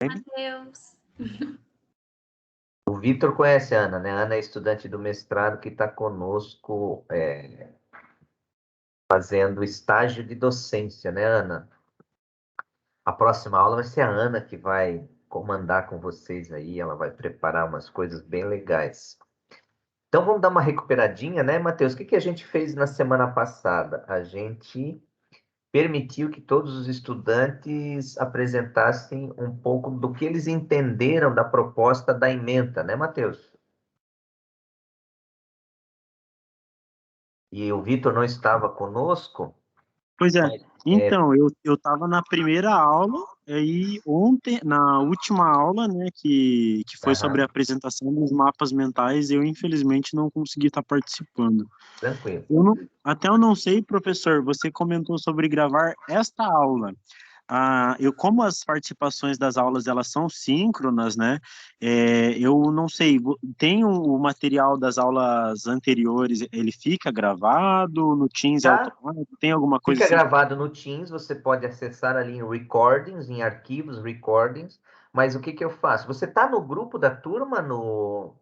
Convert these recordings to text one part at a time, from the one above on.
Matheus. O Vitor conhece a Ana, né? A Ana é estudante do mestrado que está conosco fazendo estágio de docência, né, Ana? A próxima aula vai ser a Ana que vai comandar com vocês aí, ela vai preparar umas coisas bem legais. Então vamos dar uma recuperadinha, né, Matheus? O que a gente fez na semana passada? A gente permitiu que todos os estudantes apresentassem um pouco do que eles entenderam da proposta da ementa, né, Matheus? E o Vitor não estava conosco. Pois é. Mas, então, eu estava na primeira aula, e ontem, na última aula, né, que foi sobre a apresentação dos mapas mentais, eu infelizmente não consegui estar participando. Tranquilo. Eu não sei, professor, você comentou sobre gravar esta aula. Como as participações das aulas elas são síncronas, né? Eu não sei, tem o material das aulas anteriores, ele fica gravado no Teams automático? Tem alguma coisa Fica assim? gravado no Teams, você pode acessar ali em recordings, em arquivos, recordings, mas o que eu faço? Você está no grupo da turma, no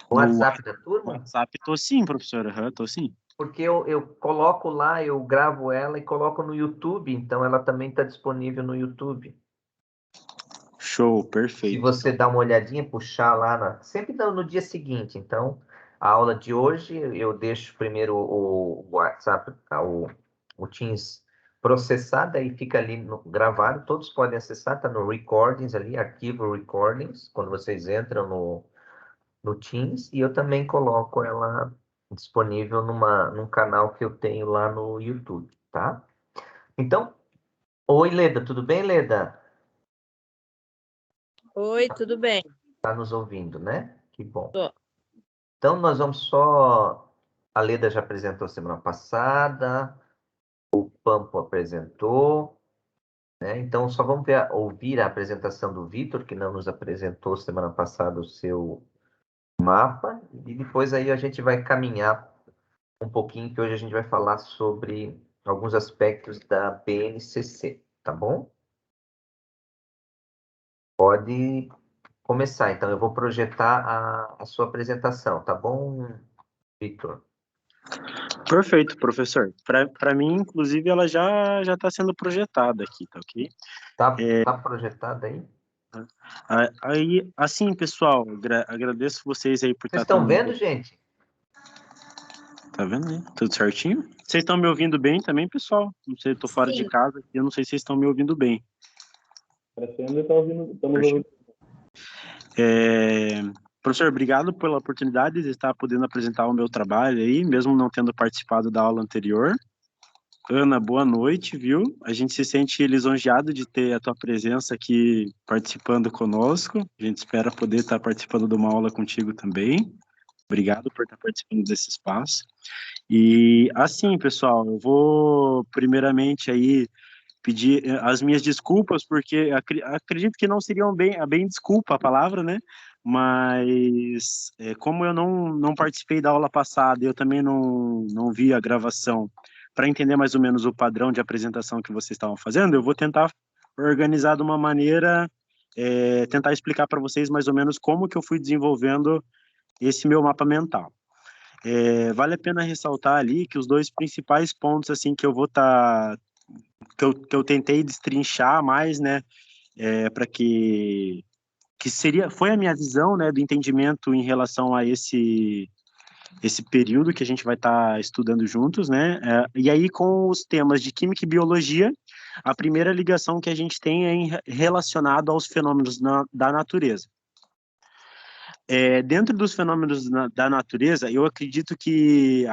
WhatsApp da turma? No WhatsApp, tô sim, professor, tô sim. Porque eu coloco lá, eu gravo ela e coloco no YouTube, então ela também está disponível no YouTube. Show, perfeito. Se você dá uma olhadinha, puxar lá, sempre no dia seguinte. Então, a aula de hoje, eu deixo primeiro o WhatsApp, o Teams processado, aí fica ali gravado, todos podem acessar, está no Recordings ali, arquivo Recordings, quando vocês entram no Teams, e eu também coloco ela disponível num canal que eu tenho lá no YouTube, tá? Então, oi, Leda, tudo bem, Leda? Oi, tudo bem? Tá nos ouvindo, né? Que bom. Tô. Então, nós vamos só... A Leda já apresentou semana passada, o Pampo apresentou, né? Então, só vamos ouvir a apresentação do Vitor, que não nos apresentou semana passada o seu mapa, e depois aí a gente vai caminhar um pouquinho, que hoje a gente vai falar sobre alguns aspectos da BNCC, tá bom? Pode começar, então eu vou projetar a sua apresentação, tá bom, Vitor? Perfeito, professor. Para mim, inclusive, ela já está sendo projetada aqui, tá ok? Tá projetada aí? Aí, assim, pessoal, agradeço vocês aí por Vocês estar... estão vendo, gente? Tá vendo aí? Tudo certinho? Vocês estão me ouvindo bem também, pessoal? Não sei, eu tô fora de casa aqui, eu não sei se vocês estão me ouvindo bem. Parecendo que estamos ouvindo. Professor, obrigado pela oportunidade de estar podendo apresentar o meu trabalho aí, mesmo não tendo participado da aula anterior. Ana, boa noite, viu? A gente se sente lisonjeado de ter a tua presença aqui participando conosco. A gente espera poder estar participando de uma aula contigo também. Obrigado por estar participando desse espaço. E assim, pessoal, eu vou primeiramente aí pedir as minhas desculpas, porque acredito que não seriam bem desculpa a palavra, né? Mas como eu não participei da aula passada, eu também não vi a gravação para entender mais ou menos o padrão de apresentação que vocês estavam fazendo, eu vou tentar organizar de uma maneira, tentar explicar para vocês mais ou menos como que eu fui desenvolvendo esse meu mapa mental. Vale a pena ressaltar ali que os dois principais pontos assim que eu vou que eu tentei destrinchar mais, né, para que foi a minha visão, né, do entendimento em relação a esse período que a gente vai estar estudando juntos, né, e aí com os temas de química e biologia, a primeira ligação que a gente tem é relacionado aos fenômenos da natureza. Dentro dos fenômenos da natureza, eu acredito que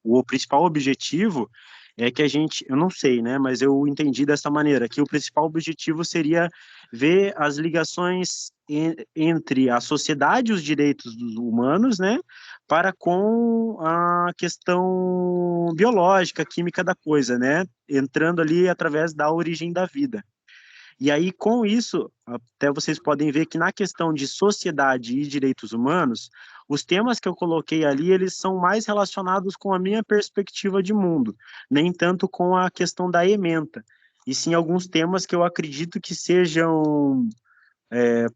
o principal objetivo é que eu não sei, né, mas eu entendi dessa maneira, que o principal objetivo seria ver as ligações entre a sociedade e os direitos dos humanos, né, para com a questão biológica, química da coisa, né, entrando ali através da origem da vida. E aí, com isso, até vocês podem ver que na questão de sociedade e direitos humanos, os temas que eu coloquei ali, eles são mais relacionados com a minha perspectiva de mundo, nem tanto com a questão da ementa. e sim alguns temas que eu acredito que sejam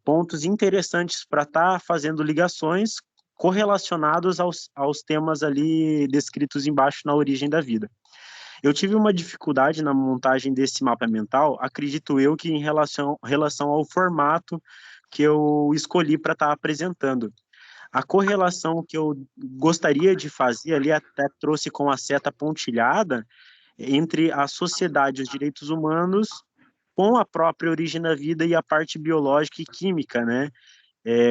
pontos interessantes para estar fazendo ligações correlacionados aos temas ali descritos embaixo na origem da vida. Eu tive uma dificuldade na montagem desse mapa mental, acredito eu que em relação ao formato que eu escolhi para estar apresentando. A correlação que eu gostaria de fazer ali, até trouxe com a seta pontilhada, entre a sociedade e os direitos humanos com a própria origem da vida e a parte biológica e química, né?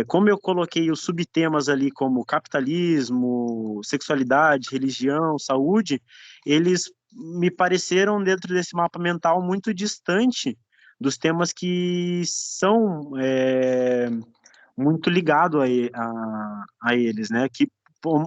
Como eu coloquei os subtemas ali como capitalismo, sexualidade, religião, saúde, eles me pareceram dentro desse mapa mental muito distante dos temas que são muito ligados a eles, né? Que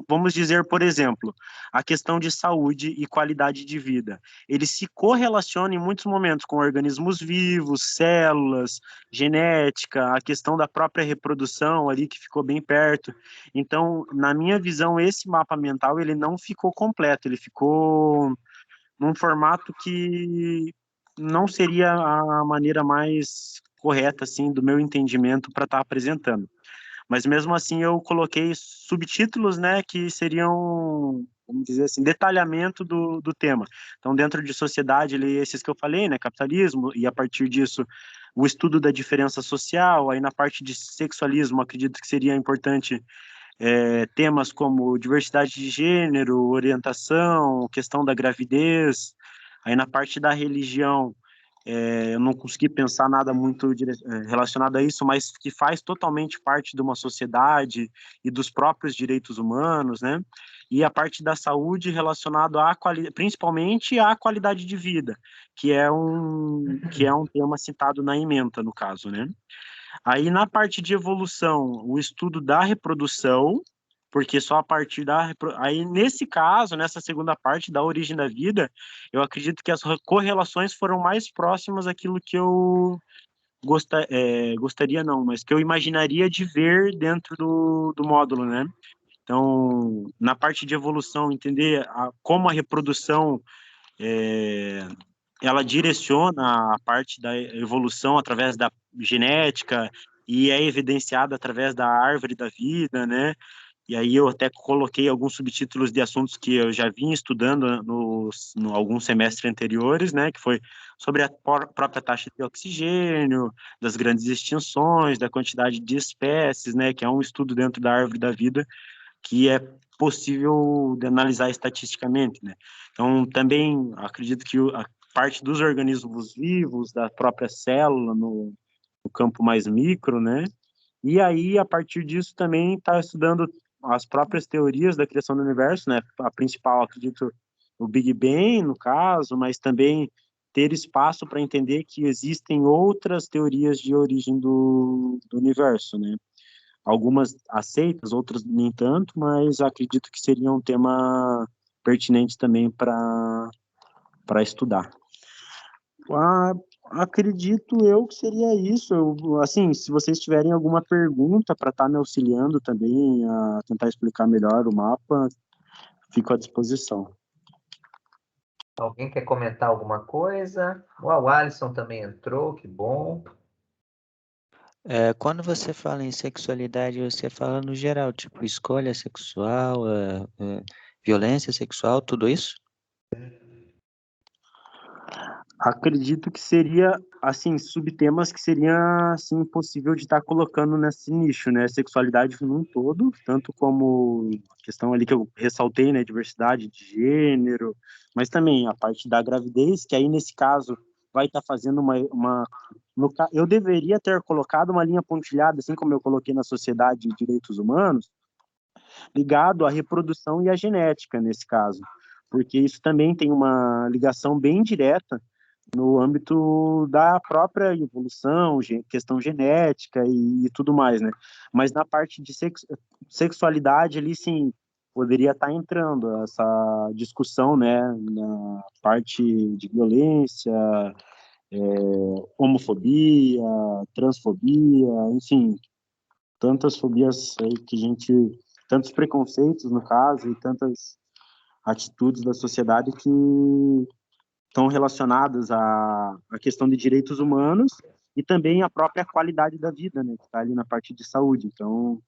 vamos dizer, por exemplo, a questão de saúde e qualidade de vida. Ele se correlaciona em muitos momentos com organismos vivos, células, genética, a questão da própria reprodução ali que ficou bem perto. Então, na minha visão, esse mapa mental ele não ficou completo, ele ficou num formato que não seria a maneira mais correta, assim, do meu entendimento para estar apresentando. Mas mesmo assim eu coloquei subtítulos, né, que seriam, vamos dizer assim, detalhamento do tema. Então, dentro de sociedade, esses que eu falei, né, capitalismo, e a partir disso, o estudo da diferença social, aí na parte de sexualismo, acredito que seria importante temas como diversidade de gênero, orientação, questão da gravidez, aí na parte da religião, eu não consegui pensar nada muito relacionado a isso, mas que faz totalmente parte de uma sociedade e dos próprios direitos humanos, né? E a parte da saúde relacionado principalmente à qualidade de vida, que é um tema citado na ementa, no caso, né? Aí na parte de evolução, o estudo da reprodução, porque só a partir Aí nesse caso, nessa segunda parte da origem da vida, eu acredito que as correlações foram mais próximas àquilo que eu gostaria não, mas que eu imaginaria de ver dentro do módulo, né? Então, na parte de evolução, entender como a reprodução é, ela direciona a parte da evolução através da genética e é evidenciada através da árvore da vida, né? E aí eu até coloquei alguns subtítulos de assuntos que eu já vim estudando no alguns semestres anteriores, né? Que foi sobre a própria taxa de oxigênio, das grandes extinções, da quantidade de espécies, né? Que é um estudo dentro da árvore da vida que é possível de analisar estatisticamente, né? Então, também acredito que a parte dos organismos vivos, da própria célula, no campo mais micro, né? E aí, a partir disso, também está estudando as próprias teorias da criação do universo, né? A principal, acredito, o Big Bang, no caso, mas também ter espaço para entender que existem outras teorias de origem do universo, né? Algumas aceitas, outras nem tanto, mas acredito que seria um tema pertinente também para estudar. Ah, acredito eu que seria isso. Assim, se vocês tiverem alguma pergunta para estar me auxiliando também a tentar explicar melhor o mapa, fico à disposição. Alguém quer comentar alguma coisa? O Alisson também entrou, que bom. Quando você fala em sexualidade, você fala no geral, tipo escolha sexual, violência sexual, tudo isso? Acredito que seria, assim, subtemas que seria, assim, possível de estar colocando nesse nicho, né? Sexualidade num todo, tanto como a questão ali que eu ressaltei, né? Diversidade de gênero, mas também a parte da gravidez, que aí, nesse caso, vai estar fazendo eu deveria ter colocado uma linha pontilhada, assim como eu coloquei na Sociedade de Direitos Humanos, ligado à reprodução e à genética, nesse caso, porque isso também tem uma ligação bem direta no âmbito da própria evolução, questão genética e tudo mais, né? Mas na parte de sexualidade ali, sim, poderia estar entrando essa discussão, né? Na parte de violência, homofobia, transfobia, enfim, tantas fobias aí que a gente, tantos preconceitos no caso e tantas atitudes da sociedade estão relacionadas à questão de direitos humanos e também a própria qualidade da vida, né, que está ali na parte de saúde. Então,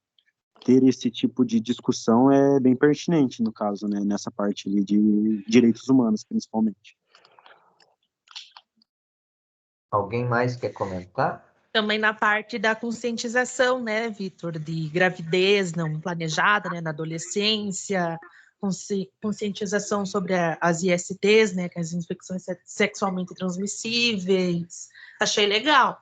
ter esse tipo de discussão é bem pertinente, no caso, né, nessa parte ali de direitos humanos, principalmente. Alguém mais quer comentar? Também na parte da conscientização, né, Vitor, de gravidez não planejada, né, na adolescência, conscientização sobre as ISTs, né, que as infecções sexualmente transmissíveis. Achei legal.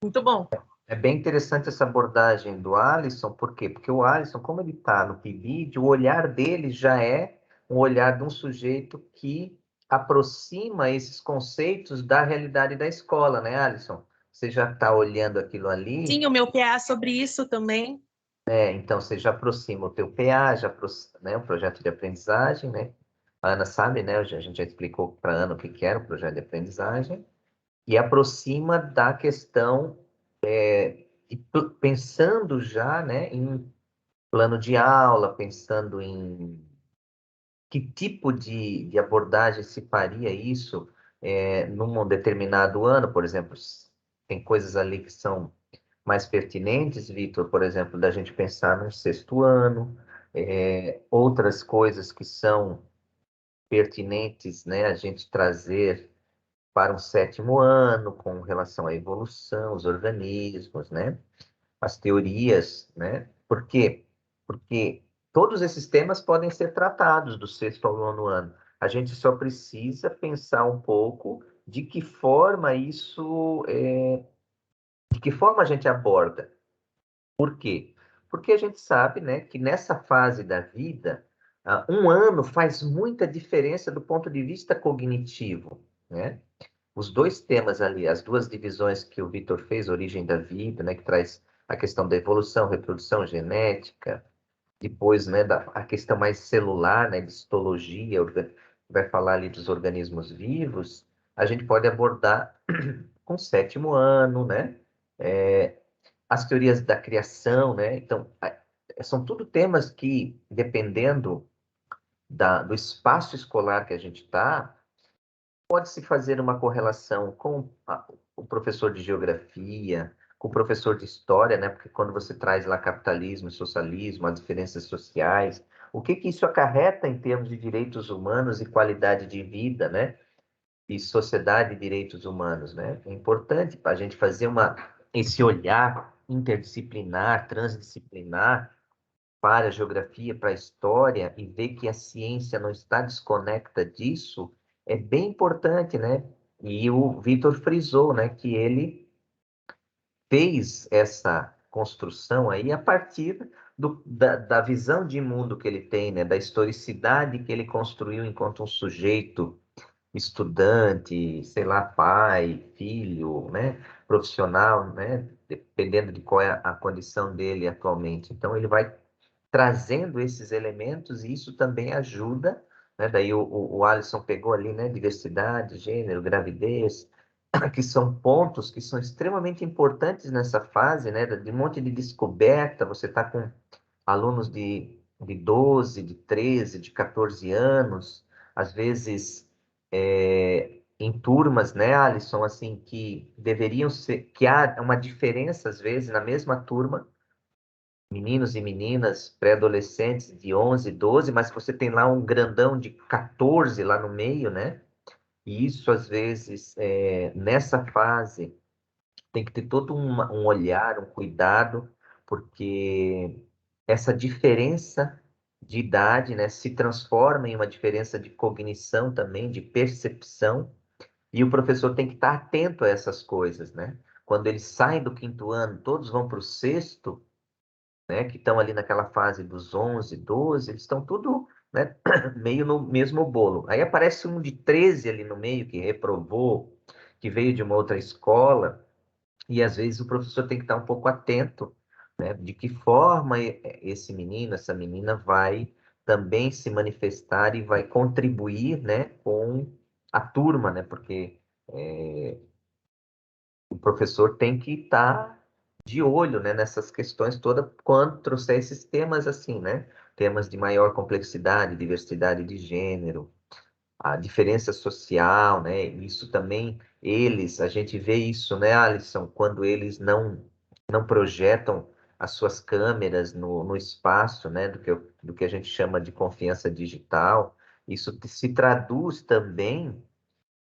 Muito bom. É bem interessante essa abordagem do Alisson, por quê? Porque o Alisson, como ele está no PIBID, o olhar dele já é um olhar de um sujeito que aproxima esses conceitos da realidade da escola, né, Alisson? Você já está olhando aquilo ali. Sim, o meu PA sobre isso também. Então você já aproxima o teu PA, né, o projeto de aprendizagem, né? A Ana sabe, né? A gente já explicou para a Ana o que era o projeto de aprendizagem. E aproxima da questão, pensando já, né, em plano de aula, pensando em que tipo de abordagem se faria isso num determinado ano, por exemplo. Tem coisas ali que são mais pertinentes, Vitor, por exemplo, da gente pensar num sexto ano, outras coisas que são pertinentes, né, a gente trazer para um sétimo ano, com relação à evolução, os organismos, né, as teorias, né? Por quê? Porque todos esses temas podem ser tratados do sexto ao nono ano. A gente só precisa pensar um pouco de que forma de que forma a gente aborda. Por quê? Porque a gente sabe, né, que nessa fase da vida, um ano faz muita diferença do ponto de vista cognitivo, né? Os dois temas ali, as duas divisões que o Vitor fez, Origem da Vida, né, que traz a questão da evolução, reprodução, genética, depois, né, a questão mais celular, né, de histologia, vai falar ali dos organismos vivos, a gente pode abordar com o sétimo ano, né? As teorias da criação, né? Então, são tudo temas que, dependendo do espaço escolar que a gente está, pode-se fazer uma correlação com o professor de geografia, com o professor de história, né? Porque quando você traz lá capitalismo e socialismo, as diferenças sociais, o que que isso acarreta em termos de direitos humanos e qualidade de vida, né? E sociedade e direitos humanos, né? É importante para a gente fazer esse olhar interdisciplinar, transdisciplinar para a geografia, para a história e ver que a ciência não está desconecta disso, é bem importante, né? E o Vitor frisou, né, que ele fez essa construção aí a partir da visão de mundo que ele tem, né, da historicidade que ele construiu enquanto um sujeito estudante, sei lá, pai, filho, né, profissional, né, dependendo de qual é a condição dele atualmente. Então, ele vai trazendo esses elementos e isso também ajuda, né? Daí o Alisson pegou ali, né? Diversidade, gênero, gravidez, que são pontos que são extremamente importantes nessa fase, né? De um monte de descoberta, você está com alunos de 12, de 13, de 14 anos, às vezes em turmas, né, Alisson, assim, que deveriam ser, que há uma diferença, às vezes, na mesma turma, meninos e meninas, pré-adolescentes de 11, 12, mas você tem lá um grandão de 14 lá no meio, né? E isso, às vezes, nessa fase, tem que ter todo um olhar, um cuidado, porque essa diferença de idade, né, se transforma em uma diferença de cognição também, de percepção, e o professor tem que estar atento a essas coisas, né? Quando eles saem do quinto ano, todos vão para o sexto, né, que estão ali naquela fase dos 11, 12, eles estão tudo, né, meio no mesmo bolo. Aí aparece um de 13 ali no meio que reprovou, que veio de uma outra escola, e às vezes o professor tem que estar um pouco atento, né, de que forma esse menino, essa menina vai também se manifestar e vai contribuir, né, com a turma, né, porque o professor tem que estar de olho, né, nessas questões todas quando trouxer esses temas assim, né? Temas de maior complexidade, diversidade de gênero, a diferença social, né? Isso também, a gente vê isso, né, Alisson, quando eles não projetam as suas câmeras no espaço, né, do que a gente chama de confiança digital. Isso se traduz também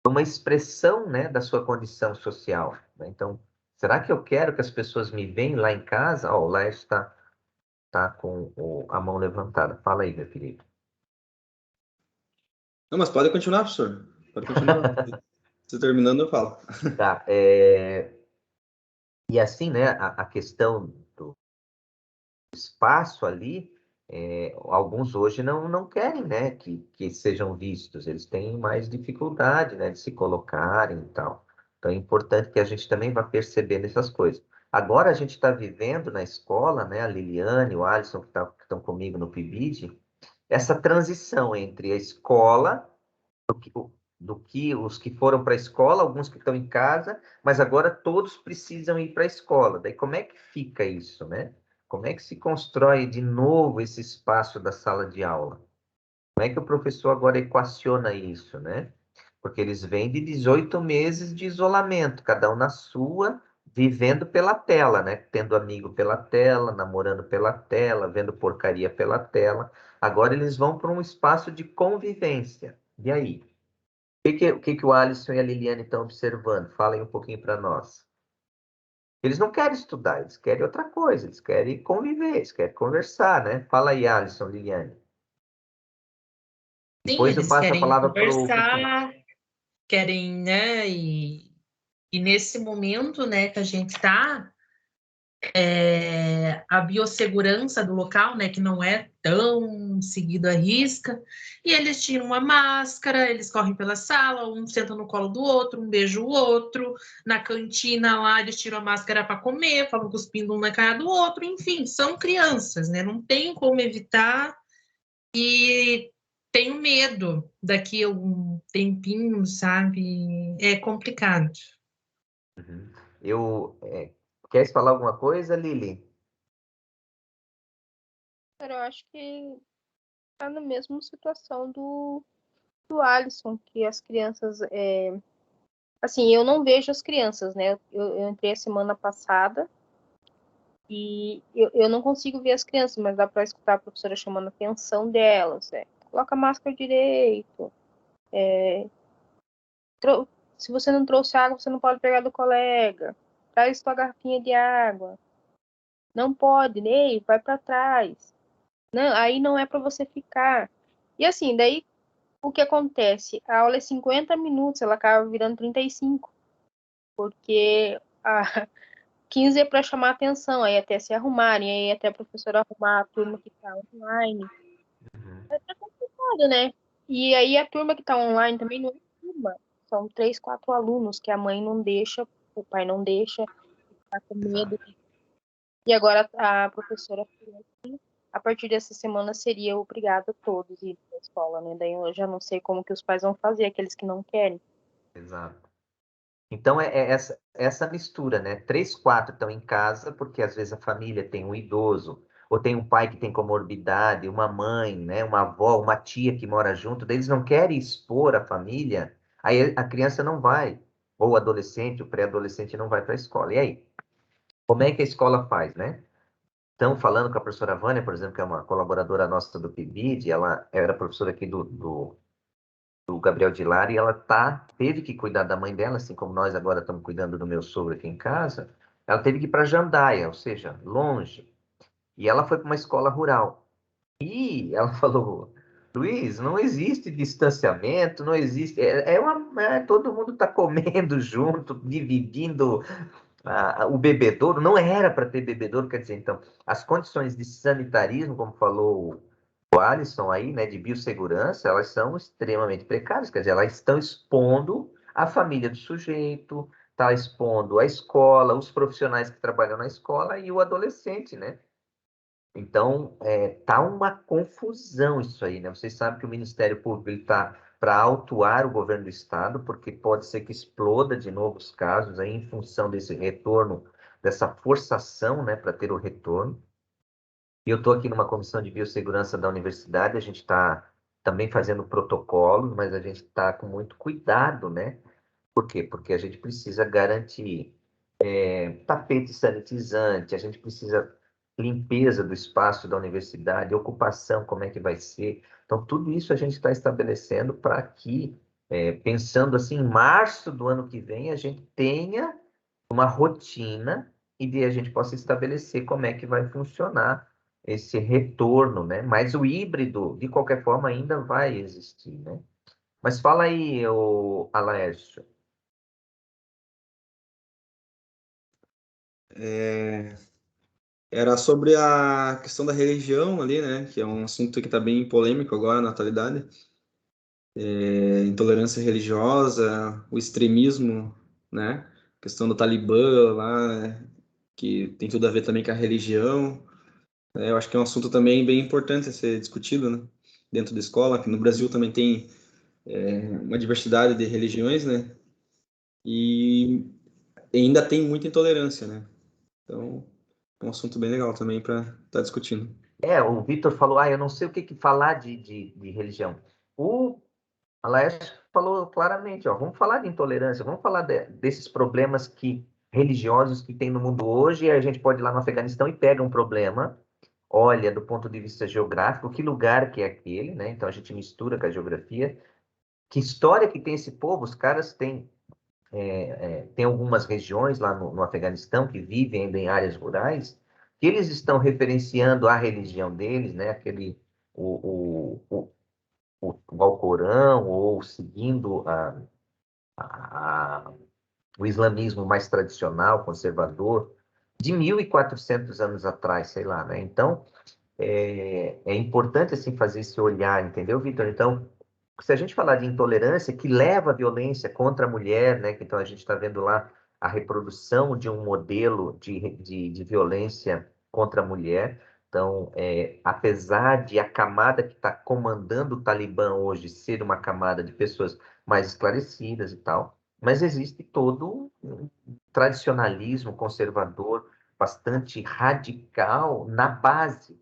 uma expressão, né, da sua condição social, né? Então, será que eu quero que as pessoas me veem lá em casa? Ó, o Laércio tá com a mão levantada. Fala aí, meu querido. Não, mas pode continuar, professor. Pode continuar. Se terminando, eu falo. Tá, e assim, né, a questão do espaço ali, alguns hoje não querem, né, que sejam vistos, eles têm mais dificuldade, né, de se colocarem e tal. Então é importante que a gente também vá percebendo essas coisas. Agora a gente está vivendo na escola, né, a Liliane, o Alisson, que estão comigo no PIBID, essa transição entre a escola, do que os que foram para a escola, alguns que estão em casa, mas agora todos precisam ir para a escola. Daí como é que fica isso, né? Como é que se constrói de novo esse espaço da sala de aula? Como é que o professor agora equaciona isso, né? Porque eles vêm de 18 meses de isolamento, cada um na sua, vivendo pela tela, né? Tendo amigo pela tela, namorando pela tela, vendo porcaria pela tela. Agora eles vão para um espaço de convivência. E aí? O que o Alisson e a Liliane estão observando? Falem um pouquinho para nós. Eles não querem estudar, eles querem outra coisa, eles querem conviver, eles querem conversar, né? Fala aí, Alisson, Liliane. Sim, Depois eu eles passo a querem palavra para o Vitinho. conversar, querem, né? E nesse momento, né, que a gente está, a biossegurança do local, né, que não é tão seguido à risca, e eles tiram a máscara, eles correm pela sala, um senta no colo do outro, um beija o outro, na cantina lá eles tiram a máscara para comer, falam cuspindo um na cara do outro, enfim, são crianças, né, não tem como evitar, e tenho medo daqui a um tempinho, sabe, é complicado. Uhum. Quer falar alguma coisa, Lili? Cara, eu acho que tá na mesma situação do Alisson, que as crianças. Assim, eu não vejo as crianças, né? Eu entrei a semana passada e eu não consigo ver as crianças, mas dá para escutar a professora chamando a atenção delas. Coloca a máscara direito. Se você não trouxe água, você não pode pegar do colega. Traz sua garrafinha de água. Não pode, Ney, vai para trás. Não, aí não é para você ficar. E assim, daí o que acontece? A aula é 50 minutos, ela acaba virando 35, porque a 15 é para chamar atenção, aí até se arrumarem, aí até a professora arrumar a turma que está online. Uhum. É complicado, né? E aí a turma que está online também não é turma, são 3, 4 alunos que a mãe não deixa, o pai não deixa, está com medo. Exato. E agora a professora, a partir dessa semana, seria obrigada a todos ir para a escola, né? Daí eu já não sei como que os pais vão fazer, aqueles que não querem. Exato. Então, é essa mistura, né? 3, 4 estão em casa, porque às vezes a família tem um idoso, ou tem um pai que tem comorbidade, uma mãe, né? Uma avó, uma tia que mora junto, daí eles não querem expor a família, aí a criança não vai, ou o adolescente, o pré-adolescente não vai para a escola. E aí? Como é que a escola faz, né? Estão falando com a professora Vânia, por exemplo, que é uma colaboradora nossa do PIBID, ela era professora aqui do Gabriel de Lara, e ela teve que cuidar da mãe dela, assim como nós agora estamos cuidando do meu sogro aqui em casa. Ela teve que ir para Jandaia, ou seja, longe. E ela foi para uma escola rural. E ela falou: Luiz, não existe distanciamento, não existe. Todo mundo está comendo junto, dividindo o bebedouro. Não era para ter bebedouro, quer dizer, então, as condições de sanitarismo, como falou o Alisson aí, né, de biossegurança, elas são extremamente precárias, quer dizer, elas estão expondo a família do sujeito, está expondo a escola, os profissionais que trabalham na escola e o adolescente, né? Então, tá uma confusão isso aí, né? Vocês sabem que o Ministério Público está para autuar o governo do estado, porque pode ser que exploda de novo os casos aí em função desse retorno, dessa forçação, né, para ter o retorno. E eu estou aqui numa comissão de biossegurança da universidade, a gente está também fazendo protocolos, mas a gente está com muito cuidado, né? Por quê? Porque a gente precisa garantir tapete sanitizante, a gente precisa limpeza do espaço da universidade, ocupação, como é que vai ser. Então, tudo isso a gente está estabelecendo para que, pensando assim, em março do ano que vem, a gente tenha uma rotina e daí a gente possa estabelecer como é que vai funcionar esse retorno, né? Mas o híbrido, de qualquer forma, ainda vai existir, né? Mas fala aí, o Alaércio. Era sobre a questão da religião ali, né? Que é um assunto que está bem polêmico agora na atualidade. Intolerância religiosa, o extremismo, né? A questão do Talibã lá, né? Que tem tudo a ver também com a religião. Eu acho que é um assunto também bem importante a ser discutido, né? Dentro da escola, que no Brasil também tem uma diversidade de religiões, né? E ainda tem muita intolerância, né? Então, é um assunto bem legal também para estar discutindo. O Vitor falou, eu não sei o que falar de religião. O Laércio falou claramente, vamos falar de intolerância, vamos falar desses problemas religiosos que tem no mundo hoje, e a gente pode ir lá no Afeganistão e pega um problema, olha, do ponto de vista geográfico, que lugar que é aquele, né? Então a gente mistura com a geografia, que história que tem esse povo, os caras tem algumas regiões lá no Afeganistão que vivem ainda em áreas rurais, que eles estão referenciando a religião deles, né? O Alcorão, ou seguindo a, o islamismo mais tradicional, conservador, de 1.400 anos atrás, sei lá, né? Então, é importante, assim, fazer esse olhar, entendeu, Vitor? Então, se a gente falar de intolerância que leva à violência contra a mulher, né? Então, a gente está vendo lá a reprodução de um modelo de violência contra a mulher. Então, apesar de a camada que está comandando o Talibã hoje ser uma camada de pessoas mais esclarecidas e tal, mas existe todo um tradicionalismo conservador bastante radical na base,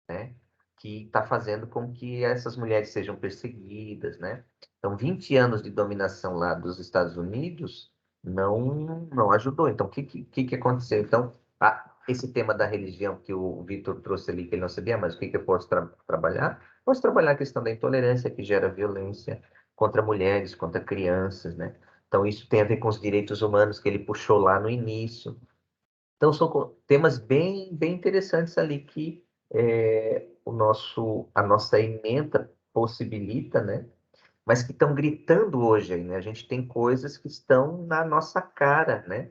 né? Que está fazendo com que essas mulheres sejam perseguidas, né? Então, 20 anos de dominação lá dos Estados Unidos não ajudou. Então, o que aconteceu? Então, esse tema da religião que o Vitor trouxe ali, que ele não sabia, mas o que eu posso trabalhar? Posso trabalhar a questão da intolerância que gera violência contra mulheres, contra crianças, né? Então, isso tem a ver com os direitos humanos que ele puxou lá no início. Então, são temas bem, bem interessantes ali que a nossa ementa possibilita, né? Mas que estão gritando hoje aí, né? A gente tem coisas que estão na nossa cara, né?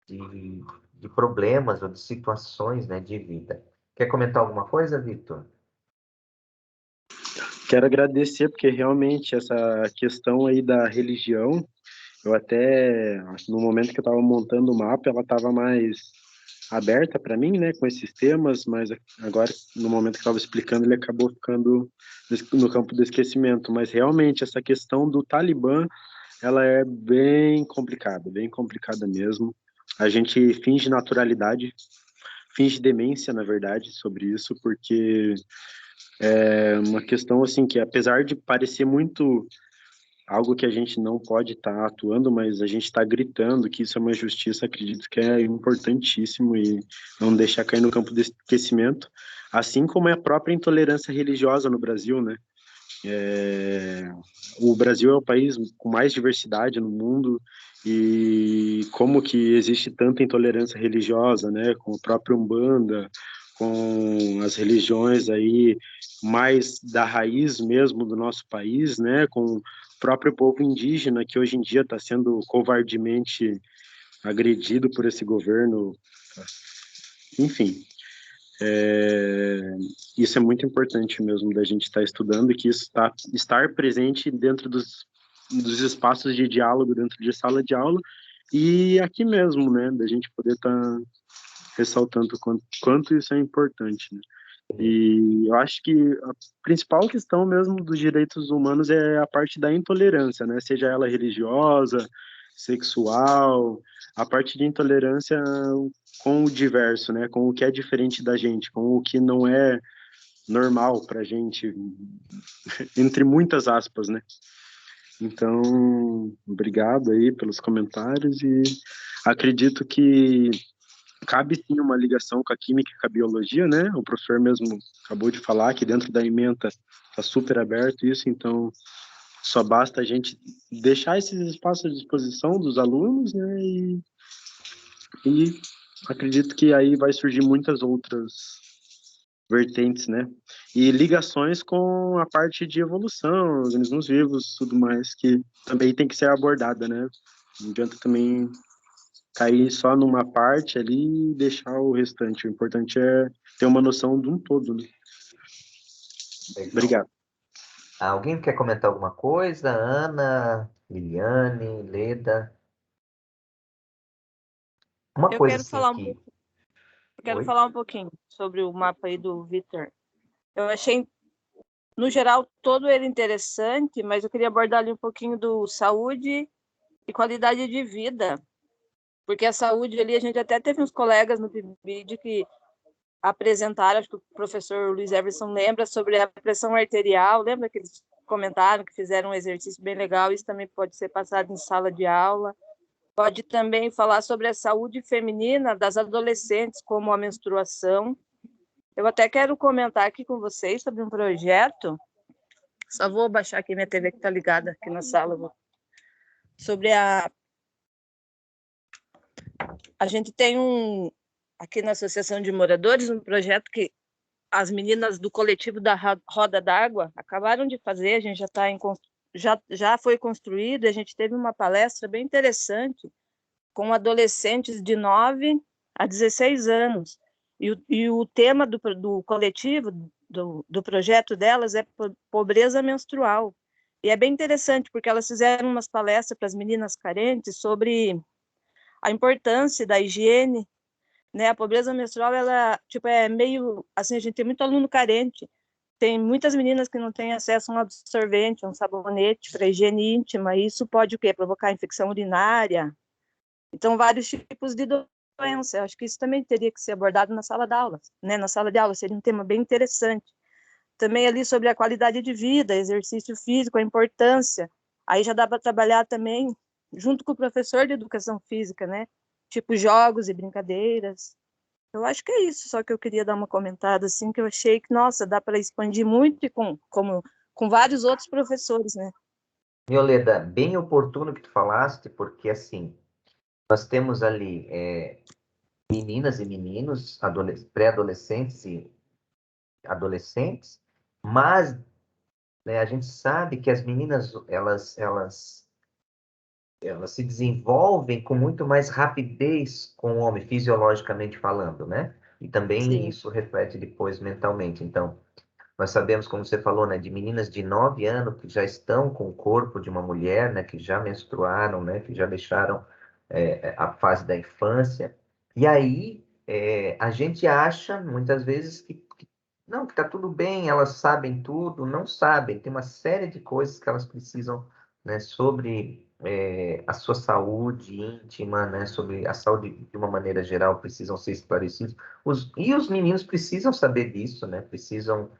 De problemas ou de situações, né, de vida. Quer comentar alguma coisa, Vitor? Quero agradecer, porque realmente essa questão aí da religião, eu até, no momento que eu estava montando o mapa, ela estava mais aberta para mim, né, com esses temas, mas agora, no momento que eu estava explicando, ele acabou ficando no campo do esquecimento. Mas realmente essa questão do Talibã, ela é bem complicada mesmo. A gente finge naturalidade, finge demência, na verdade, sobre isso, porque é uma questão assim que, apesar de parecer muito algo que a gente não pode estar atuando, mas a gente está gritando que isso é uma justiça, acredito que é importantíssimo e não deixar cair no campo do esquecimento, assim como é a própria intolerância religiosa no Brasil, né? O Brasil é o país com mais diversidade no mundo e como que existe tanta intolerância religiosa, né? Com o próprio Umbanda, com as religiões aí mais da raiz mesmo do nosso país, né? Com o próprio povo indígena que hoje em dia está sendo covardemente agredido por esse governo. Enfim, isso é muito importante mesmo da gente estar estudando e que isso estar presente dentro dos espaços de diálogo, dentro de sala de aula e aqui mesmo, né, da gente poder estar ressaltando quanto isso é importante, né? E eu acho que a principal questão mesmo dos direitos humanos é a parte da intolerância, né? Seja ela religiosa, sexual, a parte de intolerância com o diverso, né? Com o que é diferente da gente, com o que não é normal para a gente, entre muitas aspas, né? Então, obrigado aí pelos comentários e acredito que cabe sim uma ligação com a química e com a biologia, né? O professor mesmo acabou de falar que dentro da ementa está super aberto isso, então só basta a gente deixar esses espaços à disposição dos alunos, né? E acredito que aí vai surgir muitas outras vertentes, né? E ligações com a parte de evolução, organismos vivos, tudo mais, que também tem que ser abordada, né? Não adianta também cair só numa parte ali e deixar o restante. O importante é ter uma noção de um todo, né? Legal. Obrigado. Alguém quer comentar alguma coisa? Ana, Liliane, Leda? Uma Eu coisa quero assim falar que... quero Oi? falar um pouquinho sobre o mapa aí do Vitor. Eu achei, no geral, todo ele interessante, mas eu queria abordar ali um pouquinho do saúde e qualidade de vida. Porque a saúde ali, a gente até teve uns colegas no PIBID que apresentaram, acho que o professor Luiz Everson lembra, sobre a pressão arterial. Lembra que eles comentaram que fizeram um exercício bem legal? Isso também pode ser passado em sala de aula. Pode também falar sobre a saúde feminina das adolescentes, como a menstruação. Eu até quero comentar aqui com vocês sobre um projeto. Só vou baixar aqui minha TV que está ligada aqui na sala. Sobre a gente tem aqui na Associação de Moradores um projeto que as meninas do coletivo da Roda d'Água acabaram de fazer. A gente já foi construído. A gente teve uma palestra bem interessante com adolescentes de 9 a 16 anos. E o tema do coletivo, do projeto delas, é pobreza menstrual. E é bem interessante, porque elas fizeram umas palestras para as meninas carentes sobre a importância da higiene, né? A pobreza menstrual, ela, tipo, é meio, assim, a gente tem muito aluno carente, tem muitas meninas que não têm acesso a um absorvente, a um sabonete para higiene íntima, e isso pode o quê? Provocar infecção urinária. Então, vários tipos de doença. Eu acho que isso também teria que ser abordado na sala de aula, né? Na sala de aula seria um tema bem interessante. Também ali sobre a qualidade de vida, exercício físico, a importância. Aí já dá para trabalhar também junto com o professor de educação física, né? Tipo jogos e brincadeiras. Eu acho que é isso, só que eu queria dar uma comentada assim, que eu achei que, nossa, dá para expandir muito e com vários outros professores, né? Violeta, bem oportuno que tu falaste, porque assim, nós temos ali meninas e meninos, pré-adolescentes e adolescentes, mas né, a gente sabe que as meninas, elas se desenvolvem com muito mais rapidez com o homem, fisiologicamente falando, né? E também Sim. isso reflete depois mentalmente. Então, nós sabemos, como você falou, né, de meninas de 9 anos que já estão com o corpo de uma mulher, né, que já menstruaram, né, que já deixaram a fase da infância. E aí, a gente acha, muitas vezes, não, que está tudo bem, elas sabem tudo, não sabem. Tem uma série de coisas que elas precisam, né, sobre a sua saúde íntima, né, sobre a saúde de uma maneira geral, precisam ser esclarecidos. E os meninos precisam saber disso, né, precisam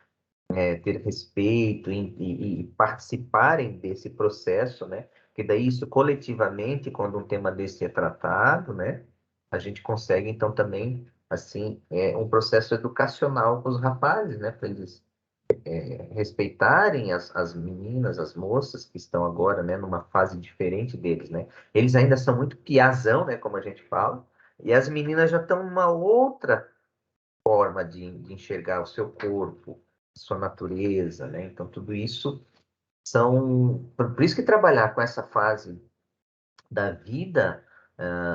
ter respeito e participarem desse processo, né, porque daí isso coletivamente, quando um tema desse é tratado, né, a gente consegue então também assim um processo educacional com os rapazes, né, para eles respeitarem as meninas, as moças que estão agora, né, numa fase diferente deles, né? Eles ainda são muito piazão, né, como a gente fala, e as meninas já estão numa outra forma de enxergar o seu corpo, sua natureza, né? Então tudo isso por isso que trabalhar com essa fase da vida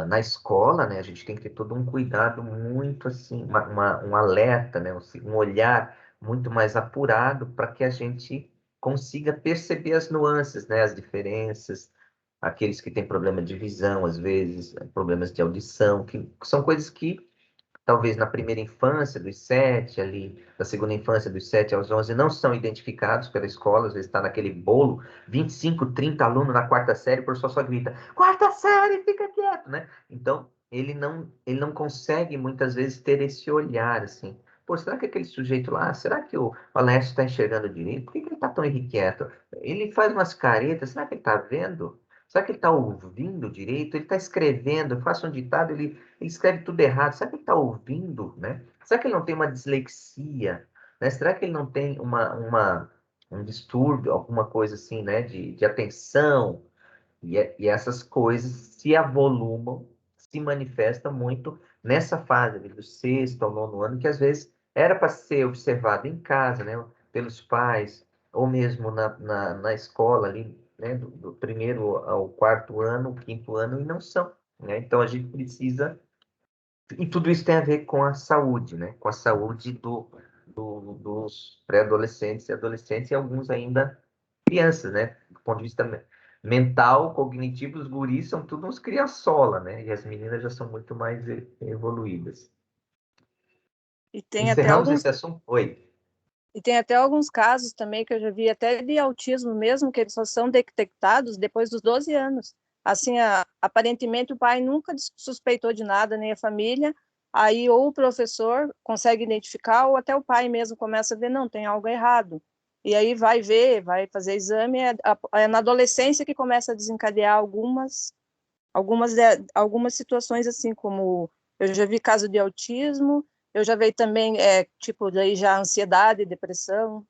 na escola, né? A gente tem que ter todo um cuidado muito assim, um alerta, né? Um olhar muito mais apurado para que a gente consiga perceber as nuances, né? As diferenças, aqueles que têm problema de visão, às vezes, problemas de audição, que são coisas que talvez na primeira infância, dos 7 ali, na segunda infância, dos 7 aos 11, não são identificados pela escola, às vezes está naquele bolo, 25, 30 alunos na quarta série, o professor só grita, quarta série, fica quieto, né? Então, ele não consegue, muitas vezes, ter esse olhar, assim, Pô, será que aquele sujeito lá, será que o Alessio está enxergando direito? Por que ele está tão irrequieto? Ele faz umas caretas, será que ele está vendo? Será que ele está ouvindo direito? Ele está escrevendo, eu faço um ditado, ele escreve tudo errado. Será que ele está ouvindo, né? Será que ele não tem uma dislexia? Né? Será que ele não tem um distúrbio, alguma coisa assim, né? De atenção? E essas coisas se avolumam, se manifestam muito nessa fase ali, do sexto ao nono ano, que às vezes era para ser observado em casa, né? Pelos pais, ou mesmo na escola ali, né? Do primeiro ao quarto ano, quinto ano, e não são, né? Então a gente precisa. E tudo isso tem a ver com a saúde, né? Com a saúde dos pré-adolescentes e adolescentes, e alguns ainda crianças, né? Do ponto de vista mental, cognitivo, os guris são tudo uns criançola, né? E as meninas já são muito mais evoluídas. E tem até Encerramos alguns esse assunto? Oi. E tem até alguns casos também que eu já vi, até de autismo mesmo, que eles só são detectados depois dos 12 anos. Assim, aparentemente o pai nunca suspeitou de nada, nem a família, aí ou o professor consegue identificar, ou até o pai mesmo começa a ver, não, tem algo errado. E aí vai ver, vai fazer exame, é na adolescência que começa a desencadear algumas situações, assim, como eu já vi caso de autismo, eu já vi também, tipo, daí já ansiedade, depressão,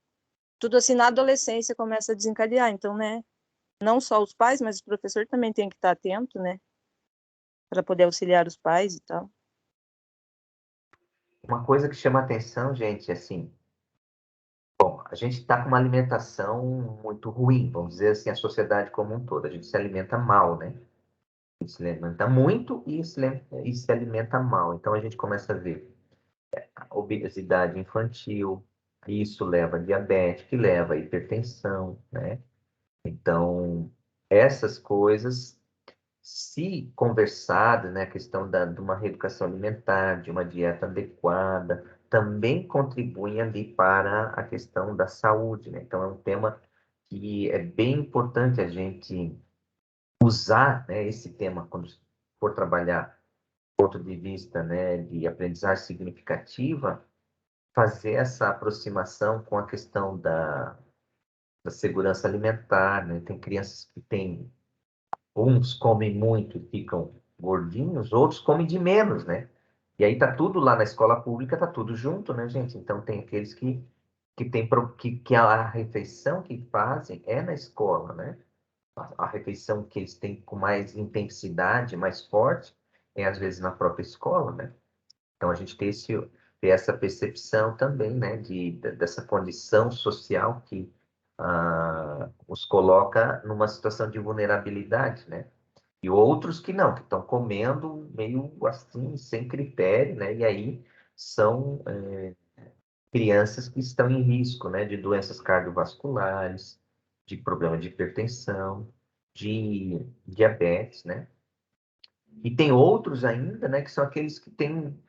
tudo assim na adolescência começa a desencadear. Então, né, não só os pais, mas o professor também tem que estar atento, né, para poder auxiliar os pais e tal. Uma coisa que chama atenção, gente, assim, bom, a gente está com uma alimentação muito ruim, vamos dizer assim, a sociedade como um todo. A gente se alimenta mal, né? A gente se alimenta muito e se alimenta mal. Então a gente começa a ver obesidade infantil, isso leva a diabetes, que leva a hipertensão, né? Então, essas coisas, se conversadas, né, a questão de uma reeducação alimentar, de uma dieta adequada, também contribuem ali para a questão da saúde, né? Então, é um tema que é bem importante a gente usar, né, esse tema quando for trabalhar do ponto de vista, né, de aprendizagem significativa, fazer essa aproximação com a questão da segurança alimentar, né? Tem crianças que têm, uns comem muito e ficam gordinhos, outros comem de menos, né? E aí tá tudo lá na escola pública, tá tudo junto, né, gente? Então tem aqueles que a refeição que fazem é na escola, né? A refeição que eles têm com mais intensidade, mais forte, é às vezes na própria escola, né? Então a gente tem essa percepção também, né, dessa condição social que os coloca numa situação de vulnerabilidade, né? E outros que não, que estão comendo meio assim, sem critério, né? E aí são crianças que estão em risco, né, de doenças cardiovasculares, de problema de hipertensão, de diabetes, né? E tem outros ainda, né, que são aqueles que têm,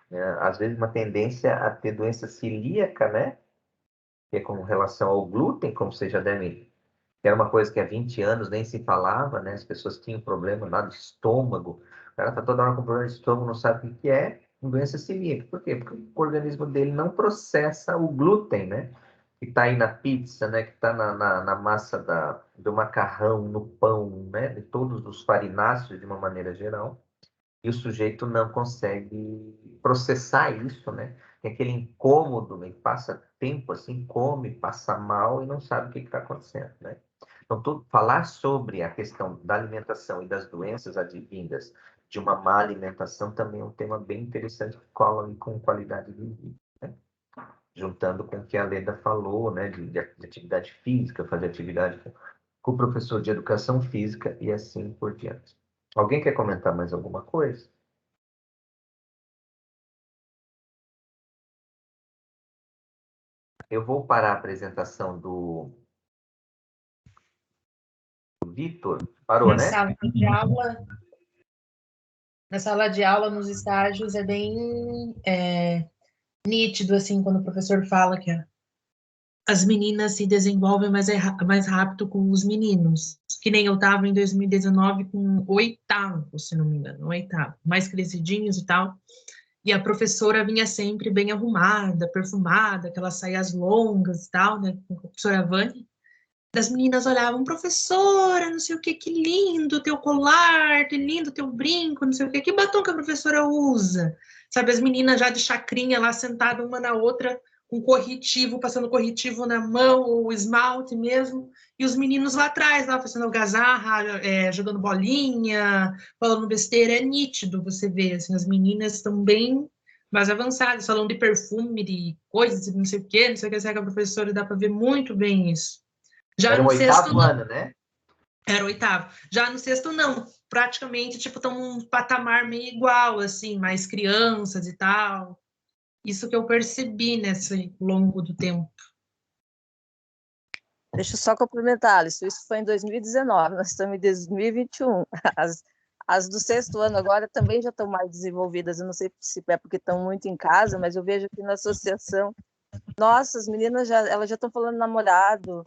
às vezes, uma tendência a ter doença celíaca, né? Que é com relação ao glúten, como vocês já devem. Que era uma coisa que há 20 anos nem se falava, né? As pessoas tinham problema lá do estômago. O cara tá toda hora com problema de estômago, não sabe o que é doença celíaca. Por quê? Porque o organismo dele não processa o glúten, né? Que está aí na pizza, né? Que está na massa do macarrão, no pão, né? De todos os farináceos, de uma maneira geral. E o sujeito não consegue processar isso, né? Tem aquele incômodo, né? Passa tempo assim, come, passa mal e não sabe o que está acontecendo, né? Então, falar sobre a questão da alimentação e das doenças advindas de uma má alimentação também é um tema bem interessante que cola ali com qualidade de vida, né? Juntando com o que a Leda falou, né? De atividade física, fazer atividade com o professor de educação física e assim por diante. Alguém quer comentar mais alguma coisa? Eu vou parar a apresentação do Vitor. Parou, né? Na sala de aula, nos estágios, é bem nítido, assim, quando o professor fala que as meninas se desenvolvem mais rápido com os meninos. Que nem eu estava em 2019 com o oitavo, se não me engano, o oitavo. Mais crescidinhos e tal. E a professora vinha sempre bem arrumada, perfumada, aquelas saias longas e tal, né, com a professora Vânia. Das meninas olhavam, professora, não sei o que lindo teu colar, que lindo teu brinco, não sei o que batom que a professora usa. Sabe, as meninas já de chacrinha lá sentadas uma na outra, com corretivo, passando corretivo na mão, ou esmalte mesmo, e os meninos lá atrás, lá fazendo algazarra, jogando bolinha, falando besteira, é nítido você ver, assim, as meninas estão bem mais avançadas, falando de perfume, de coisas, não sei o que, a professora dá para ver muito bem isso. Já Era o no sexto, 8º ano, né? era o 8º. Já no sexto, não. Praticamente, tipo, estão um patamar meio igual, assim, mais crianças e tal. Isso que eu percebi nesse longo do tempo. Deixa eu só complementar, Alisson. Isso foi em 2019, nós estamos em 2021. As do sexto ano agora também já estão mais desenvolvidas. Eu não sei se é porque estão muito em casa, mas eu vejo aqui na associação. Nossa, as meninas elas já estão falando namorado,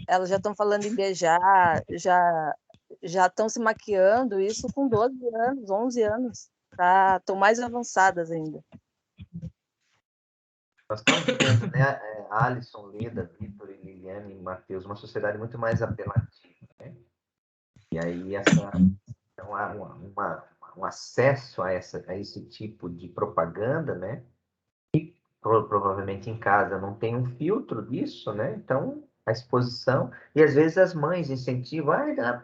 elas já estão falando em beijar, já estão se maquiando, isso com 12 anos, 11 anos. Estão mais avançadas ainda. Nós estamos vivendo, né, Alisson, Leda, Vitor, Liliane e Matheus, uma sociedade muito mais apelativa, né? E aí então, há um acesso a esse tipo de propaganda, né? Provavelmente em casa não tem um filtro disso, né? Então, a exposição. E às vezes as mães incentivam,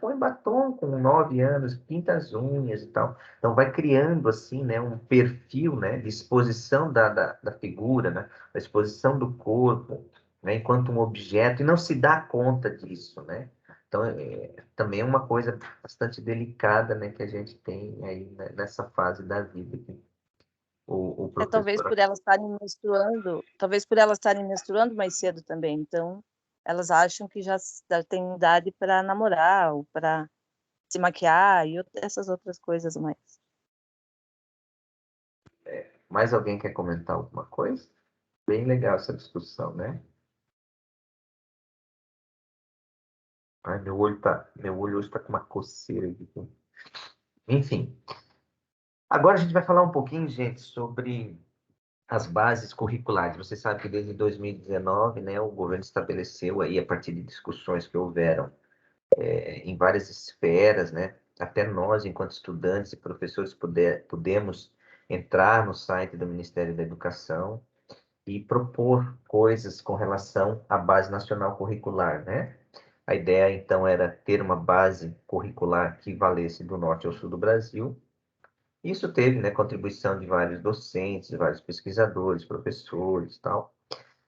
põe batom com 9 anos, pinta as unhas e tal. Então, vai criando, assim, né, um perfil, né, de exposição da figura, né? Da exposição do corpo, né, enquanto um objeto, e não se dá conta disso, né? Então, também é uma coisa bastante delicada, né, que a gente tem aí, né, nessa fase da vida. O Talvez professor. por elas estarem menstruando mais cedo também. Então, elas acham que já tem idade para namorar ou para se maquiar e essas outras coisas mais. Mais alguém quer comentar alguma coisa? Bem legal essa discussão, né? Ai, meu olho hoje está com uma coceira aqui. Enfim. Agora a gente vai falar um pouquinho, gente, sobre as bases curriculares. Você sabe que desde 2019, né, o governo estabeleceu aí, a partir de discussões que houveram em várias esferas, né, até nós, enquanto estudantes e professores, pudemos entrar no site do Ministério da Educação e propor coisas com relação à base nacional curricular, né? A ideia, então, era ter uma base curricular que valesse do norte ao sul do Brasil. Isso teve, né, contribuição de vários docentes, de vários pesquisadores, professores, tal.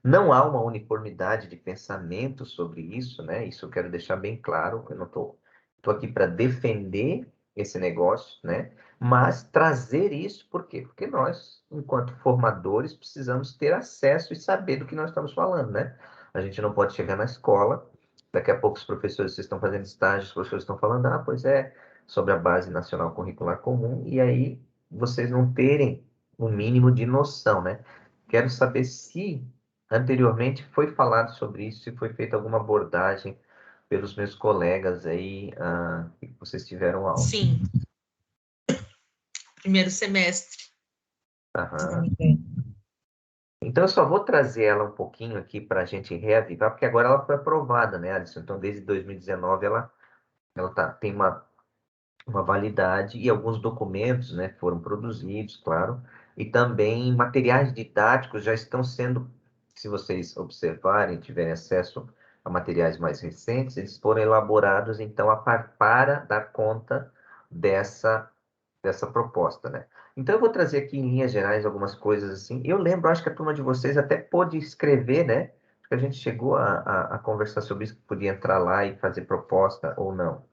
Não há uma uniformidade de pensamento sobre isso, né? Isso eu quero deixar bem claro. Eu não estou aqui para defender esse negócio, né? Mas trazer isso, por quê? Porque nós, enquanto formadores, precisamos ter acesso e saber do que nós estamos falando, né? A gente não pode chegar na escola, daqui a pouco os professores, vocês estão fazendo estágio, os professores estão falando, pois é, sobre a Base Nacional Curricular Comum, e aí vocês não terem o mínimo de noção, né? Quero saber se anteriormente foi falado sobre isso, se foi feita alguma abordagem pelos meus colegas aí, que vocês tiveram aula. Sim. Primeiro semestre. Aham. Então, eu só vou trazer ela um pouquinho aqui para a gente reavivar, porque agora ela foi aprovada, né, Alisson? Então, desde 2019, ela tem uma validade e alguns documentos, né, foram produzidos, claro, e também materiais didáticos já estão sendo, se vocês observarem, tiverem acesso a materiais mais recentes, eles foram elaborados, então, para dar conta dessa proposta, né? Então, eu vou trazer aqui, em linhas gerais, algumas coisas assim. Eu lembro, acho que a turma de vocês até pôde escrever, né? Acho que a gente chegou a conversar sobre isso, que podia entrar lá e fazer proposta ou não.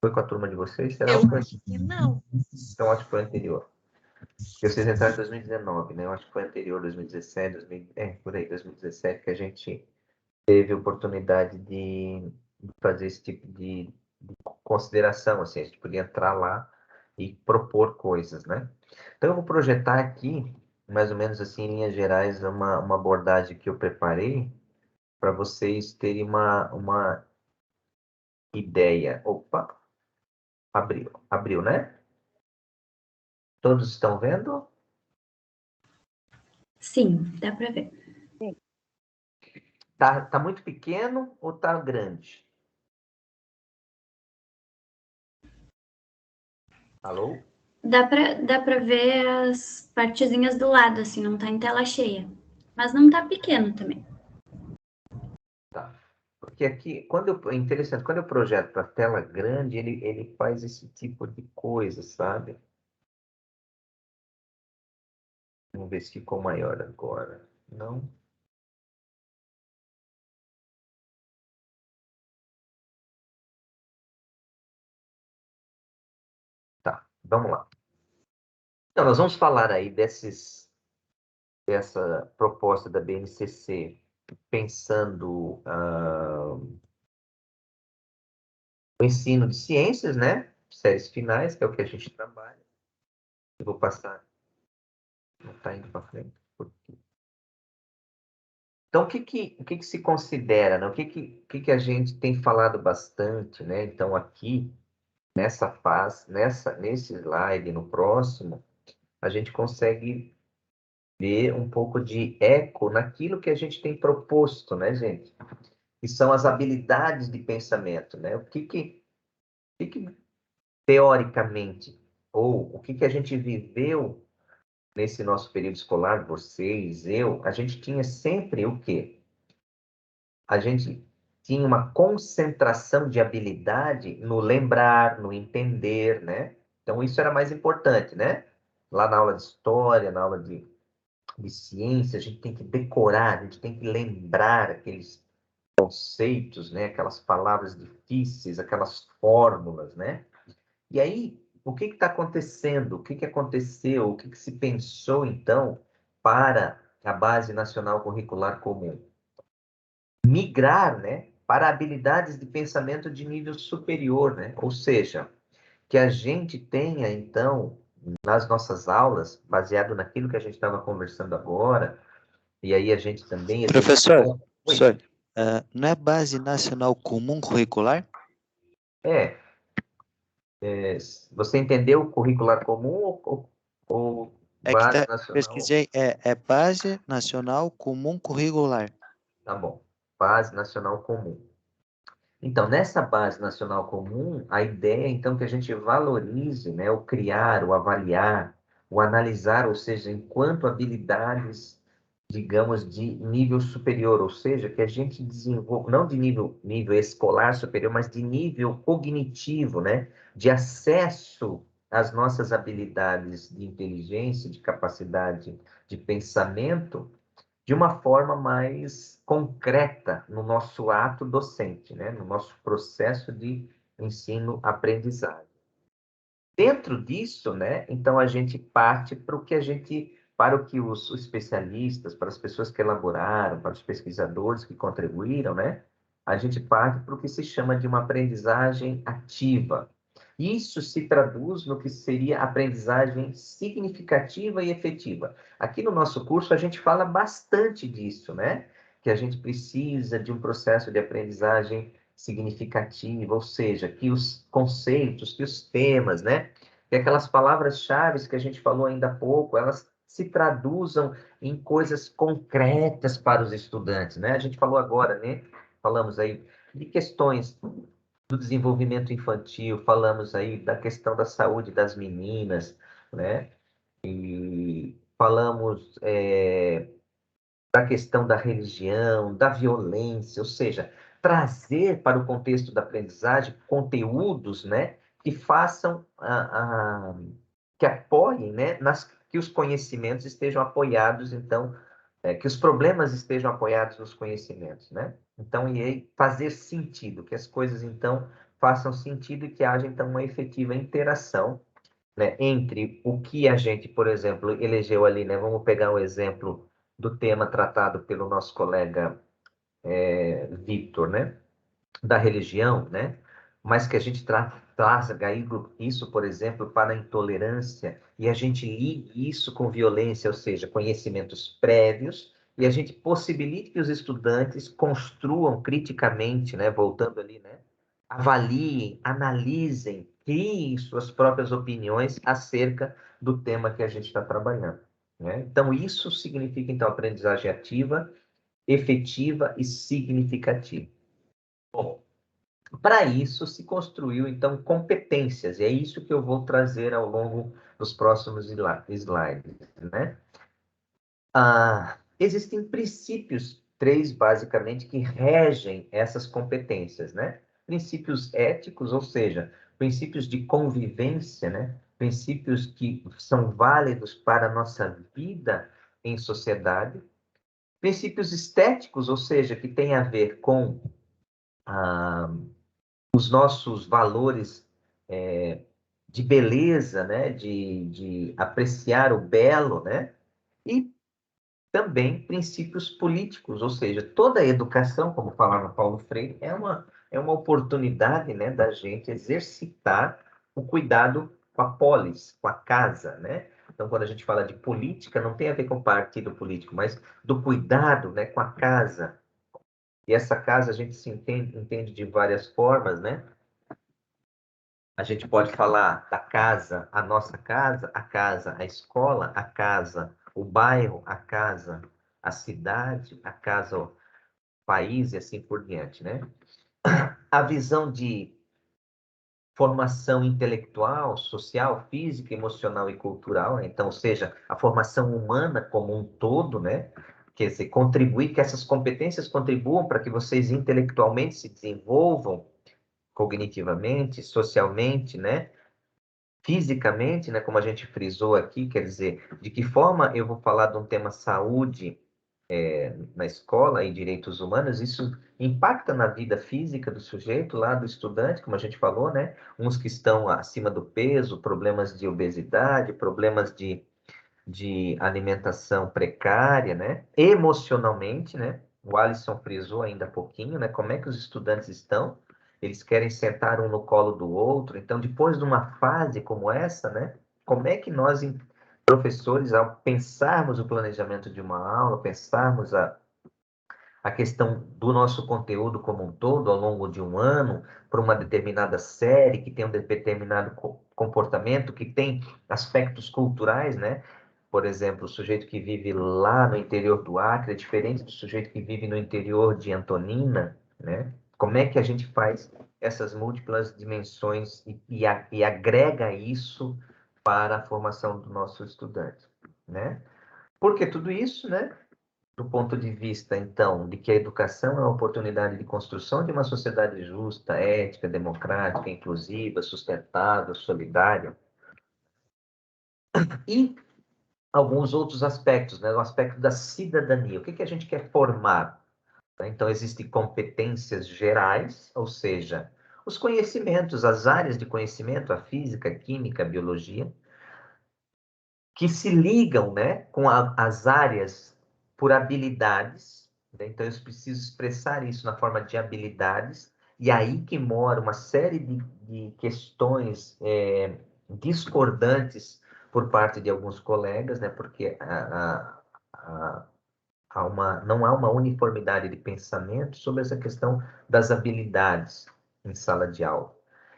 Foi com a turma de vocês? Será? Eu acho que não. Então, acho que foi anterior. Porque vocês entraram em 2019, né? Eu acho que foi anterior, 2017, por aí, 2017, que a gente teve oportunidade de fazer esse tipo de consideração, assim, a gente podia entrar lá e propor coisas, né? Então, eu vou projetar aqui, mais ou menos assim, em linhas gerais, uma abordagem que eu preparei para vocês terem uma ideia. Opa, abriu, né? Todos estão vendo? Sim, dá para ver. Tá muito pequeno ou tá grande? Alô? Dá para ver as partezinhas do lado, assim, não tá em tela cheia. Mas não tá pequeno também. Tá. Porque aqui, é interessante, quando eu projeto para tela grande, ele faz esse tipo de coisa, sabe? Vamos ver se ficou maior agora. Não? Tá, vamos lá. Então, nós vamos falar aí dessa proposta da BNCC, pensando o ensino de ciências, né? Séries finais, que é o que a gente trabalha. Eu vou passar. Não está indo para frente. Então, o que se considera, né? O que a gente tem falado bastante, né? Então, aqui, nessa fase, nesse slide, no próximo, a gente consegue ver um pouco de eco naquilo que a gente tem proposto, né, gente? Que são as habilidades de pensamento, né? O que teoricamente, ou o que a gente viveu nesse nosso período escolar, vocês, eu, a gente tinha sempre o quê? A gente tinha uma concentração de habilidade no lembrar, no entender, né? Então, isso era mais importante, né? Lá na aula de história, na aula de ciência, a gente tem que decorar, a gente tem que lembrar aqueles conceitos, né? Aquelas palavras difíceis, aquelas fórmulas, né? E aí, o que está acontecendo? O que aconteceu? O que se pensou, então, para a Base Nacional Curricular Comum? Migrar, né, para habilidades de pensamento de nível superior, né? Ou seja, que a gente tenha, então, nas nossas aulas, baseado naquilo que a gente estava conversando agora, e aí a gente também... Professor, não é Base Nacional Comum Curricular? É, você entendeu curricular comum ou É que Base Nacional? pesquisei, é Base Nacional Comum Curricular. Tá bom, Base Nacional Comum. Então, nessa Base Nacional Comum, a ideia, então, que a gente valorize, né, o criar, o avaliar, o analisar, ou seja, enquanto habilidades, digamos, de nível superior, ou seja, que a gente desenvolva, não de nível escolar superior, mas de nível cognitivo, né, de acesso às nossas habilidades de inteligência, de capacidade de pensamento, de uma forma mais concreta no nosso ato docente, né? No nosso processo de ensino-aprendizagem. Dentro disso, né, então a gente parte para o que os especialistas, para as pessoas que elaboraram, para os pesquisadores que contribuíram, né, a gente parte para o que se chama de uma aprendizagem ativa. Isso se traduz no que seria aprendizagem significativa e efetiva. Aqui no nosso curso a gente fala bastante disso, né? Que a gente precisa de um processo de aprendizagem significativa, ou seja, que os conceitos, que os temas, né? Que aquelas palavras-chave que a gente falou ainda há pouco, elas se traduzam em coisas concretas para os estudantes, né? A gente falou agora, né? Falamos aí de questões do desenvolvimento infantil, falamos aí da questão da saúde das meninas, né? E falamos da questão da religião, da violência, ou seja, trazer para o contexto da aprendizagem conteúdos, né, que façam, que apoiem, né, que os conhecimentos estejam apoiados, então, que os problemas estejam apoiados nos conhecimentos, né? Então, e aí fazer sentido, que as coisas, então, façam sentido e que haja, então, uma efetiva interação, né, entre o que a gente, por exemplo, elegeu ali, né? Vamos pegar um exemplo do tema tratado pelo nosso colega Victor, né? Da religião, né? Mas que a gente traga isso, por exemplo, para a intolerância e a gente ligue isso com violência, ou seja, conhecimentos prévios, e a gente possibilite que os estudantes construam criticamente, né? Voltando ali, né? avaliem, analisem, criem suas próprias opiniões acerca do tema que a gente está trabalhando, né? Então, isso significa, então, aprendizagem ativa, efetiva e significativa. Bom, para isso se construiu, então, competências, e é isso que eu vou trazer ao longo dos próximos slides, né? Existem princípios, 3 basicamente, que regem essas competências, né? Princípios éticos, ou seja, princípios de convivência, né? Princípios que são válidos para a nossa vida em sociedade. Princípios estéticos, ou seja, que tem a ver com os nossos valores de beleza, né? De apreciar o belo, né? E também princípios políticos, ou seja, toda a educação, como falava Paulo Freire, é uma oportunidade, né, da gente exercitar o cuidado com a polis, com a casa, né? Então, quando a gente fala de política, não tem a ver com partido político, mas do cuidado, né, com a casa. E essa casa a gente se entende de várias formas, né? A gente pode falar da casa, a nossa casa, a escola, a casa, o bairro, a casa, a cidade, a casa, o país e assim por diante, né? A visão de formação intelectual, social, física, emocional e cultural, né? Então, ou seja, a formação humana como um todo, né? Quer dizer, contribuir, que essas competências contribuam para que vocês intelectualmente se desenvolvam, cognitivamente, socialmente, né? Fisicamente, né, como a gente frisou aqui, quer dizer, de que forma eu vou falar de um tema saúde na escola e direitos humanos, isso impacta na vida física do sujeito, lá do estudante, como a gente falou, né? Uns que estão acima do peso, problemas de obesidade, problemas de alimentação precária, né? Emocionalmente, né? O Alisson frisou ainda há pouquinho, né? Como é que os estudantes estão? Eles querem sentar um no colo do outro. Então, depois de uma fase como essa, né? Como é que nós, professores, ao pensarmos o planejamento de uma aula, pensarmos a questão do nosso conteúdo como um todo, ao longo de um ano, para uma determinada série, que tem um determinado comportamento, que tem aspectos culturais, né? Por exemplo, o sujeito que vive lá no interior do Acre é diferente do sujeito que vive no interior de Antonina, né? Como é que a gente faz essas múltiplas dimensões e agrega isso para a formação do nosso estudante, né? Porque tudo isso, né? Do ponto de vista, então, de que a educação é uma oportunidade de construção de uma sociedade justa, ética, democrática, inclusiva, sustentável, solidária, e alguns outros aspectos, né? O aspecto da cidadania. O que que a gente quer formar? Então, existem competências gerais, ou seja, os conhecimentos, as áreas de conhecimento, a física, a química, a biologia, que se ligam, né, com as áreas por habilidades, né? Então, eu preciso expressar isso na forma de habilidades, e aí que mora uma série de questões discordantes por parte de alguns colegas, né, porque não há uma uniformidade de pensamento sobre essa questão das habilidades em sala de aula.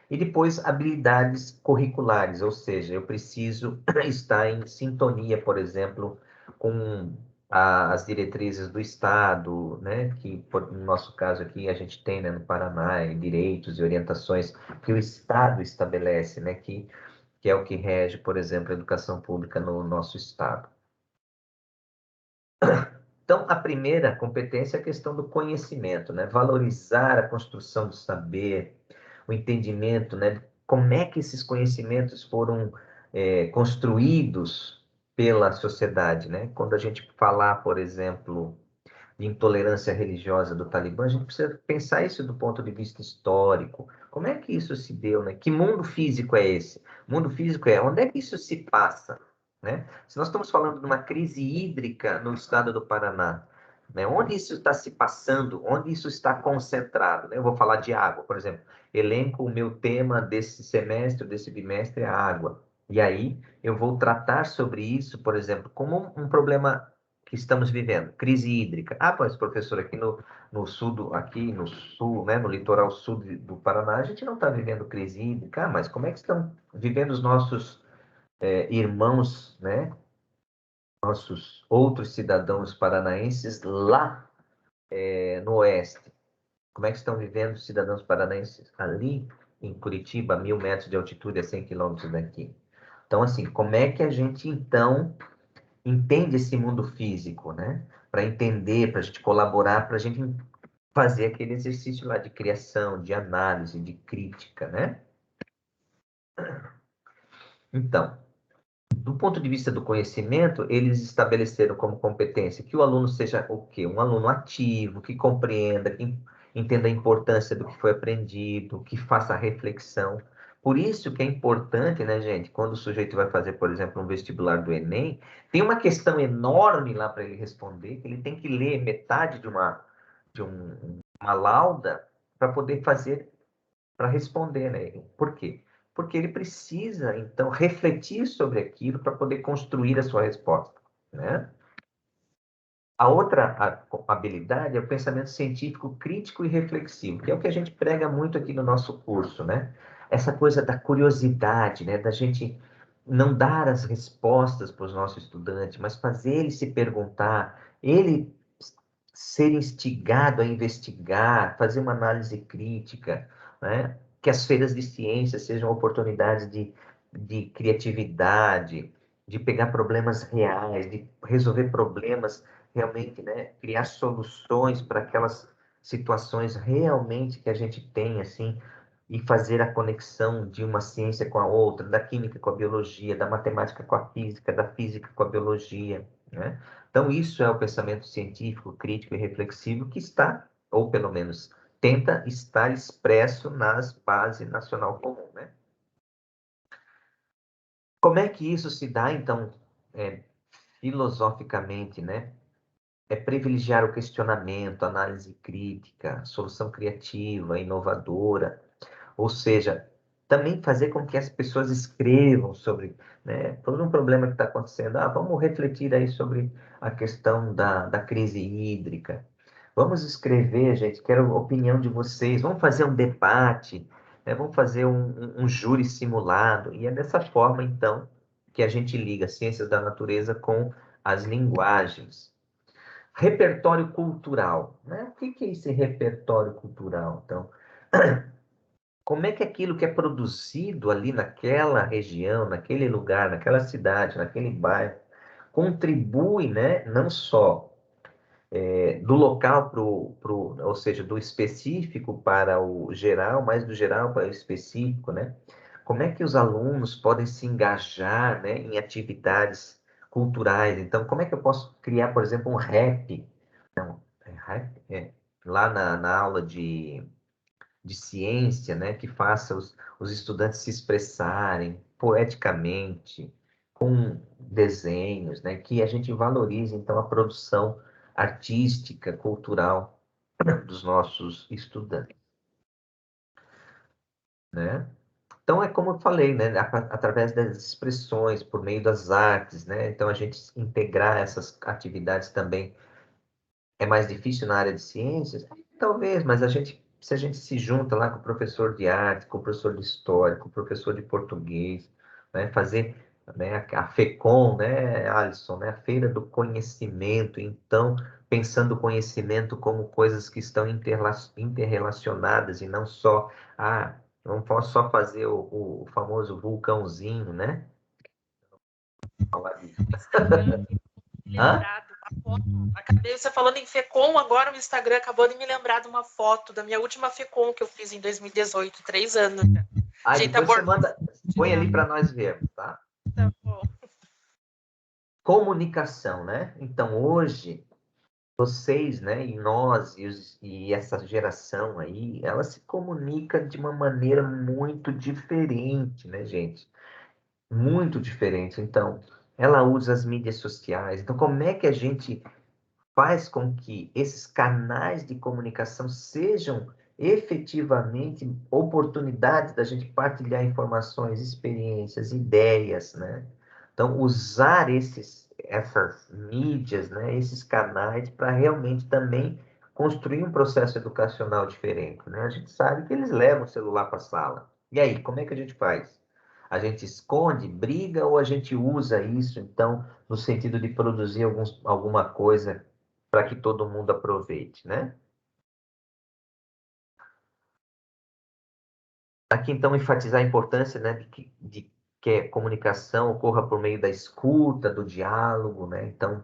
E depois, habilidades curriculares, ou seja, eu preciso estar em sintonia, por exemplo, com as diretrizes do Estado, né, que no nosso caso aqui a gente tem, né, no Paraná, direitos e orientações que o Estado estabelece, né, que é o que rege, por exemplo, a educação pública no nosso Estado. Então, a primeira competência é a questão do conhecimento, né? Valorizar a construção do saber, o entendimento, né? Como é que esses conhecimentos foram construídos pela sociedade, né? Quando a gente falar, por exemplo, de intolerância religiosa do Talibã, a gente precisa pensar isso do ponto de vista histórico. Como é que isso se deu, né? Que mundo físico é esse? O mundo físico é onde é que isso se passa, né? Se nós estamos falando de uma crise hídrica no estado do Paraná, né? Onde isso está se passando? Onde isso está concentrado? Né? Eu vou falar de água, por exemplo. Elenco o meu tema desse semestre, desse bimestre, é a água. E aí eu vou tratar sobre isso, por exemplo, como um problema que estamos vivendo? Crise hídrica. Ah, mas professor, aqui no sul, né, no litoral sul do Paraná, a gente não está vivendo crise hídrica. Ah, mas como é que estão vivendo os nossos irmãos, né, nossos outros cidadãos paranaenses lá no oeste? Como é que estão vivendo os cidadãos paranaenses ali em Curitiba, a 1.000 metros de altitude, a 100 quilômetros daqui? Então, assim, como é que a gente, então, entende esse mundo físico, né? Para entender, para a gente colaborar, para a gente fazer aquele exercício lá de criação, de análise, de crítica, né? Então, do ponto de vista do conhecimento, eles estabeleceram como competência que o aluno seja o quê? Um aluno ativo, que compreenda, que entenda a importância do que foi aprendido, que faça reflexão. Por isso que é importante, né, gente, quando o sujeito vai fazer, por exemplo, um vestibular do Enem, tem uma questão enorme lá para ele responder, que ele tem que ler metade de uma lauda para poder fazer, para responder, né? Por quê? Porque ele precisa, então, refletir sobre aquilo para poder construir a sua resposta, né? A outra habilidade é o pensamento científico crítico e reflexivo, que é o que a gente prega muito aqui no nosso curso, né? Essa coisa da curiosidade, né? Da gente não dar as respostas para os nossos estudantes, mas fazer ele se perguntar, ele ser instigado a investigar, fazer uma análise crítica, né? Que as feiras de ciência sejam oportunidades de criatividade, de pegar problemas reais, de resolver problemas realmente, né? Criar soluções para aquelas situações realmente que a gente tem, assim, e fazer a conexão de uma ciência com a outra, da química com a biologia, da matemática com a física, da física com a biologia, né? Então, isso é o pensamento científico, crítico e reflexivo que está, ou pelo menos tenta estar expresso nas bases nacional comum, né? Como é que isso se dá, então, filosoficamente, né? É privilegiar o questionamento, análise crítica, solução criativa, inovadora, ou seja, também fazer com que as pessoas escrevam sobre, né, todo um problema que está acontecendo. Ah, vamos refletir aí sobre a questão da crise hídrica. Vamos escrever, gente, quero a opinião de vocês. Vamos fazer um debate, né, vamos fazer um júri simulado. E é dessa forma, então, que a gente liga ciências da natureza com as linguagens. Repertório cultural, né? O que é esse repertório cultural? Então, como é que aquilo que é produzido ali naquela região, naquele lugar, naquela cidade, naquele bairro, contribui, né, não só do local ou seja, do específico para o geral, mas do geral para o específico, né? Como é que os alunos podem se engajar, né, em atividades culturais? Então, como é que eu posso criar, por exemplo, um rap? Não, rap? Lá na aula de ciência, né, que faça os estudantes se expressarem poeticamente, com desenhos, né, que a gente valorize, então, a produção artística, cultural dos nossos estudantes, né? Então, é como eu falei, né, através das expressões, por meio das artes, né? Então, a gente integrar essas atividades também é mais difícil na área de ciências? Talvez, mas se a gente se junta lá com o professor de arte, com o professor de história, com o professor de português, né, fazer, né, a FECOM, né, Alisson, né, a Feira do Conhecimento, então, pensando o conhecimento como coisas que estão interrelacionadas e não só, vamos só fazer o famoso vulcãozinho, né? Falar disso. Lembrado uma foto. Acabei você falando em FECOM, agora o Instagram acabou de me lembrar de uma foto da minha última FECOM que eu fiz em 2018, 3 anos. Depois você manda, põe ali para nós vermos, tá? Tá bom. Comunicação, né? Então, hoje, vocês, né, e nós, e essa geração aí, ela se comunica de uma maneira muito diferente, né, gente? Muito diferente. Então, ela usa as mídias sociais. Então, como é que a gente faz com que esses canais de comunicação sejam efetivamente oportunidades da gente partilhar informações, experiências, ideias, né? Então, usar essas mídias, né, esses canais, para realmente também construir um processo educacional diferente, né? A gente sabe que eles levam o celular para a sala. E aí, como é que a gente faz? A gente esconde, briga, ou a gente usa isso, então, no sentido de produzir alguma coisa para que todo mundo aproveite, né? Aqui, então, enfatizar a importância, né, de que a comunicação ocorra por meio da escuta, do diálogo, né? Então,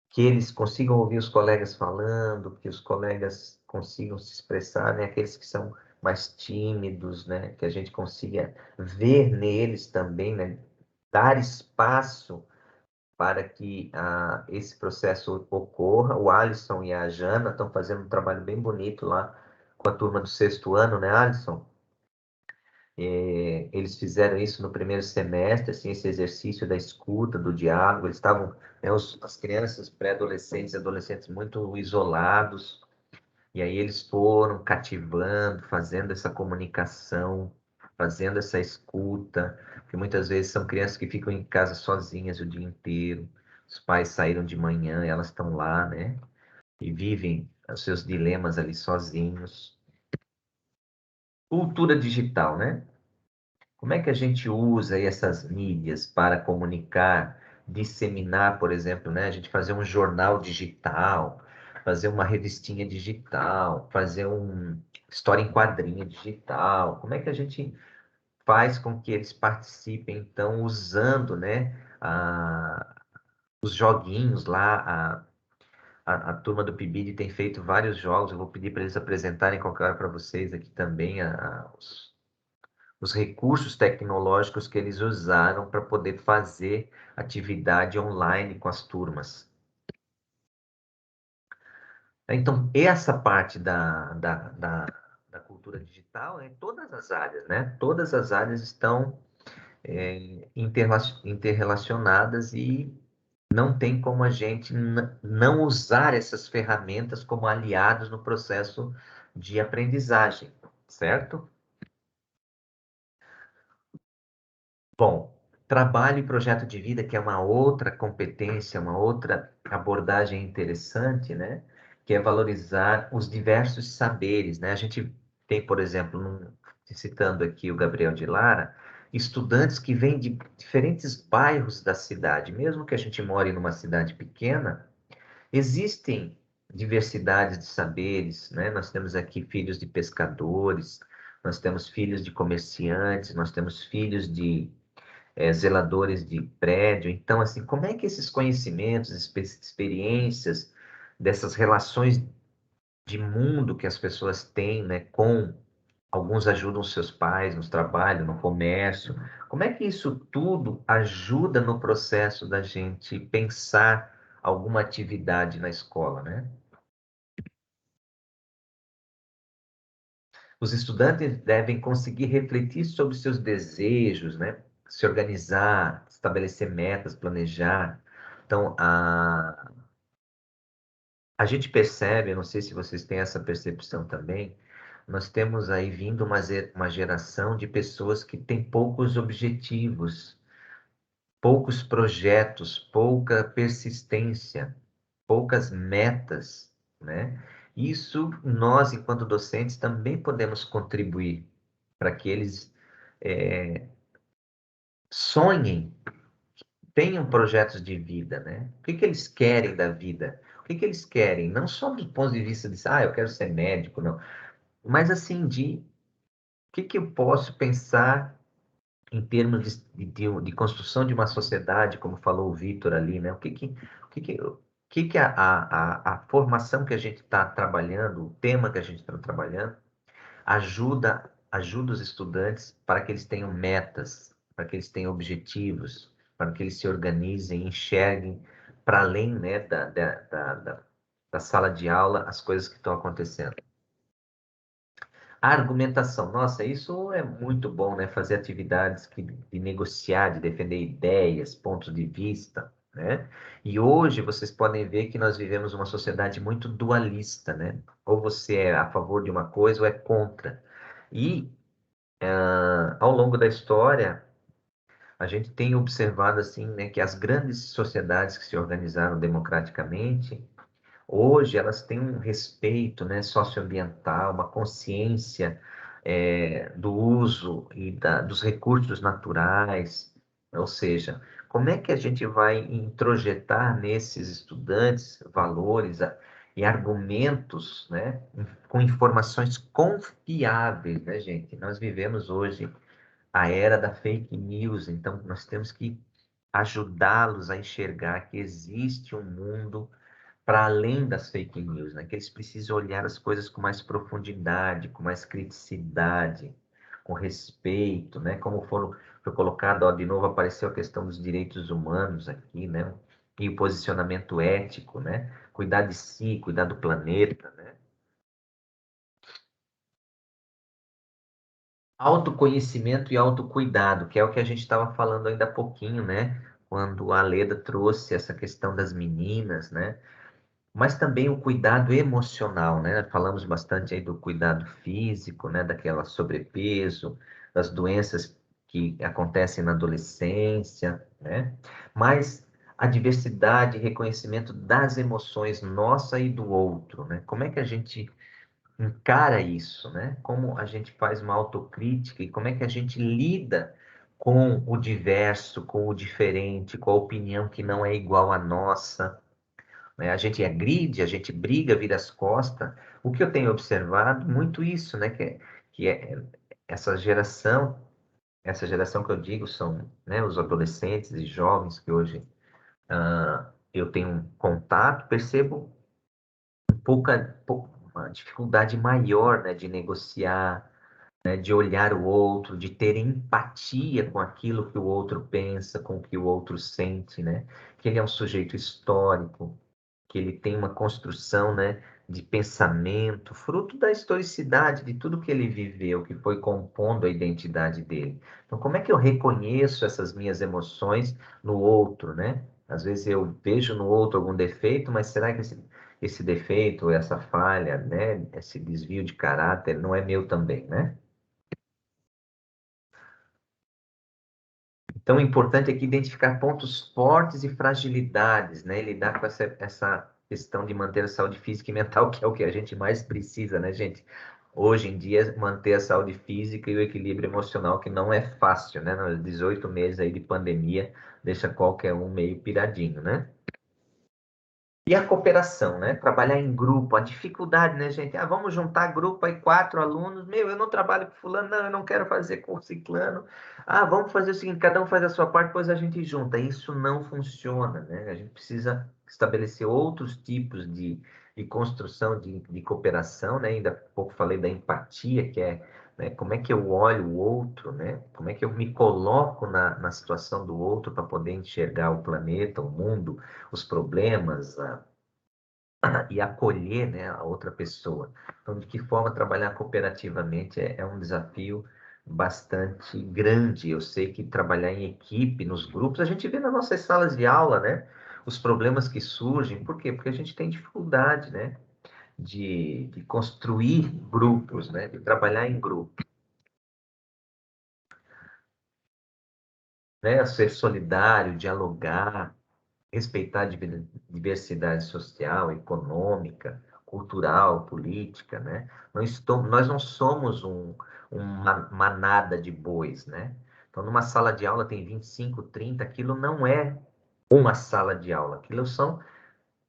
que eles consigam ouvir os colegas falando, que os colegas consigam se expressar, né? Aqueles que são mais tímidos, né? Que a gente consiga ver neles também, né? Dar espaço para que esse processo ocorra. O Alisson e a Jana estão fazendo um trabalho bem bonito lá com a turma do 6º ano, né, Alisson? Eles fizeram isso no primeiro semestre, assim, esse exercício da escuta, do diálogo. Eles estavam, né, as crianças, pré-adolescentes e adolescentes muito isolados, e aí eles foram cativando, fazendo essa comunicação, fazendo essa escuta, que muitas vezes são crianças que ficam em casa sozinhas o dia inteiro, os pais saíram de manhã, elas estão lá, né, e vivem os seus dilemas ali sozinhos. Cultura digital, né? Como é que a gente usa aí essas mídias para comunicar, disseminar, por exemplo, né? A gente fazer um jornal digital, fazer uma revistinha digital, fazer uma história em quadrinho digital. Como é que a gente faz com que eles participem, então, usando, né, os joguinhos lá, a turma do PIBID tem feito vários jogos, eu vou pedir para eles apresentarem qualquer hora para vocês aqui também os recursos tecnológicos que eles usaram para poder fazer atividade online com as turmas. Então, essa parte da cultura digital é em todas as áreas, né? Todas as áreas estão interrelacionadas e não tem como a gente não usar essas ferramentas como aliados no processo de aprendizagem, certo? Bom, trabalho e projeto de vida, que é uma outra competência, uma outra abordagem interessante, né? Que é valorizar os diversos saberes, né? A gente tem, por exemplo, citando aqui o Gabriel de Lara, estudantes que vêm de diferentes bairros da cidade, mesmo que a gente more numa cidade pequena, existem diversidades de saberes, né? Nós temos aqui filhos de pescadores, nós temos filhos de comerciantes, nós temos filhos de zeladores de prédio. Então, assim, como é que esses conhecimentos, experiências, dessas relações de mundo que as pessoas têm, né, com alguns ajudam seus pais no trabalho, no comércio, como é que isso tudo ajuda no processo da gente pensar alguma atividade na escola, né? Os estudantes devem conseguir refletir sobre seus desejos, né? Se organizar, estabelecer metas, planejar. Então, a gente percebe, eu não sei se vocês têm essa percepção também, nós temos aí vindo uma geração de pessoas que têm poucos objetivos, poucos projetos, pouca persistência, poucas metas, né? Isso nós, enquanto docentes, também podemos contribuir para que eles sonhem, tenham projetos de vida, né? O que que eles querem da vida? O que que eles querem? Não só do ponto de vista de, eu quero ser médico, não. Mas, assim, de o que que eu posso pensar em termos de construção de uma sociedade, como falou o Vitor ali, né? O que que a formação que a gente está trabalhando, o tema que a gente está trabalhando, ajuda os estudantes para que eles tenham metas, para que eles tenham objetivos, para que eles se organizem, enxerguem para além, né, da sala de aula as coisas que estão acontecendo. A argumentação, nossa, isso é muito bom, né? Fazer atividades de negociar, de defender ideias, pontos de vista, né? E hoje vocês podem ver que nós vivemos uma sociedade muito dualista, né? Ou você é a favor de uma coisa ou é contra. E ao longo da história, A gente tem observado assim, né, que as grandes sociedades que se organizaram democraticamente, hoje elas têm um respeito, né, socioambiental, uma consciência do uso e dos recursos naturais. Ou seja, como é que a gente vai introjetar nesses estudantes valores e argumentos, né, com informações confiáveis, né, gente? Nós vivemos hoje a era da fake news, então nós temos que ajudá-los a enxergar que existe um mundo para além das fake news, né? Que eles precisam olhar as coisas com mais profundidade, com mais criticidade, com respeito, né? Como foi colocado, ó, de novo apareceu a questão dos direitos humanos aqui, né? E o posicionamento ético, né? Cuidar de si, cuidar do planeta, né? Autoconhecimento e autocuidado, que é o que a gente estava falando ainda há pouquinho, né? Quando a Leda trouxe essa questão das meninas, né? Mas também o cuidado emocional, né? Falamos bastante aí do cuidado físico, né? Daquela sobrepeso, das doenças que acontecem na adolescência, né? Mas a diversidade e reconhecimento das emoções nossa e do outro, né? Como é que a gente encara isso, né? Como a gente faz uma autocrítica e como é que a gente lida com o diverso, com o diferente, com a opinião que não é igual à nossa, né? A gente agride, a gente briga, vira as costas. O que eu tenho observado, muito isso, né? Que é essa geração que eu digo são, né, os adolescentes e jovens que hoje eu tenho um contato, percebo uma dificuldade maior, né, de negociar, né, de olhar o outro, de ter empatia com aquilo que o outro pensa, com o que o outro sente, né? Que ele é um sujeito histórico, que ele tem uma construção, né, de pensamento, fruto da historicidade, de tudo que ele viveu, que foi compondo a identidade dele. Então, como é que eu reconheço essas minhas emoções no outro, né? Às vezes eu vejo no outro algum defeito, mas será que esse defeito, essa falha, né, esse desvio de caráter não é meu também, né? Então, o importante é que identificar pontos fortes e fragilidades, né? E lidar com essa questão de manter a saúde física e mental, que é o que a gente mais precisa, né, gente? Hoje em dia, manter a saúde física e o equilíbrio emocional, que não é fácil, né? Nos 18 meses aí de pandemia, deixa qualquer um meio piradinho, né? E a cooperação, né? Trabalhar em grupo, a dificuldade, né, gente? Ah, vamos juntar grupo aí, 4 alunos. Meu, eu não trabalho com fulano, não, eu não quero fazer com ciclano. Ah, vamos fazer o seguinte, cada um faz a sua parte, depois a gente junta. Isso não funciona, né? A gente precisa estabelecer outros tipos de construção de cooperação, né? Ainda há pouco falei da empatia, que é, né, como é que eu olho o outro, né? Como é que eu me coloco na situação do outro para poder enxergar o planeta, o mundo, os problemas, e acolher, né, a outra pessoa. Então, de que forma trabalhar cooperativamente é um desafio bastante grande. Eu sei que trabalhar em equipe, nos grupos, a gente vê nas nossas salas de aula, né, os problemas que surgem. Por quê? Porque a gente tem dificuldade, né, de construir grupos, né, de trabalhar em grupo, né, ser solidário, dialogar, respeitar a diversidade social, econômica, cultural, política, né? Nós não somos uma manada de bois, né? Então, numa sala de aula tem 25, 30, aquilo não é uma sala de aula,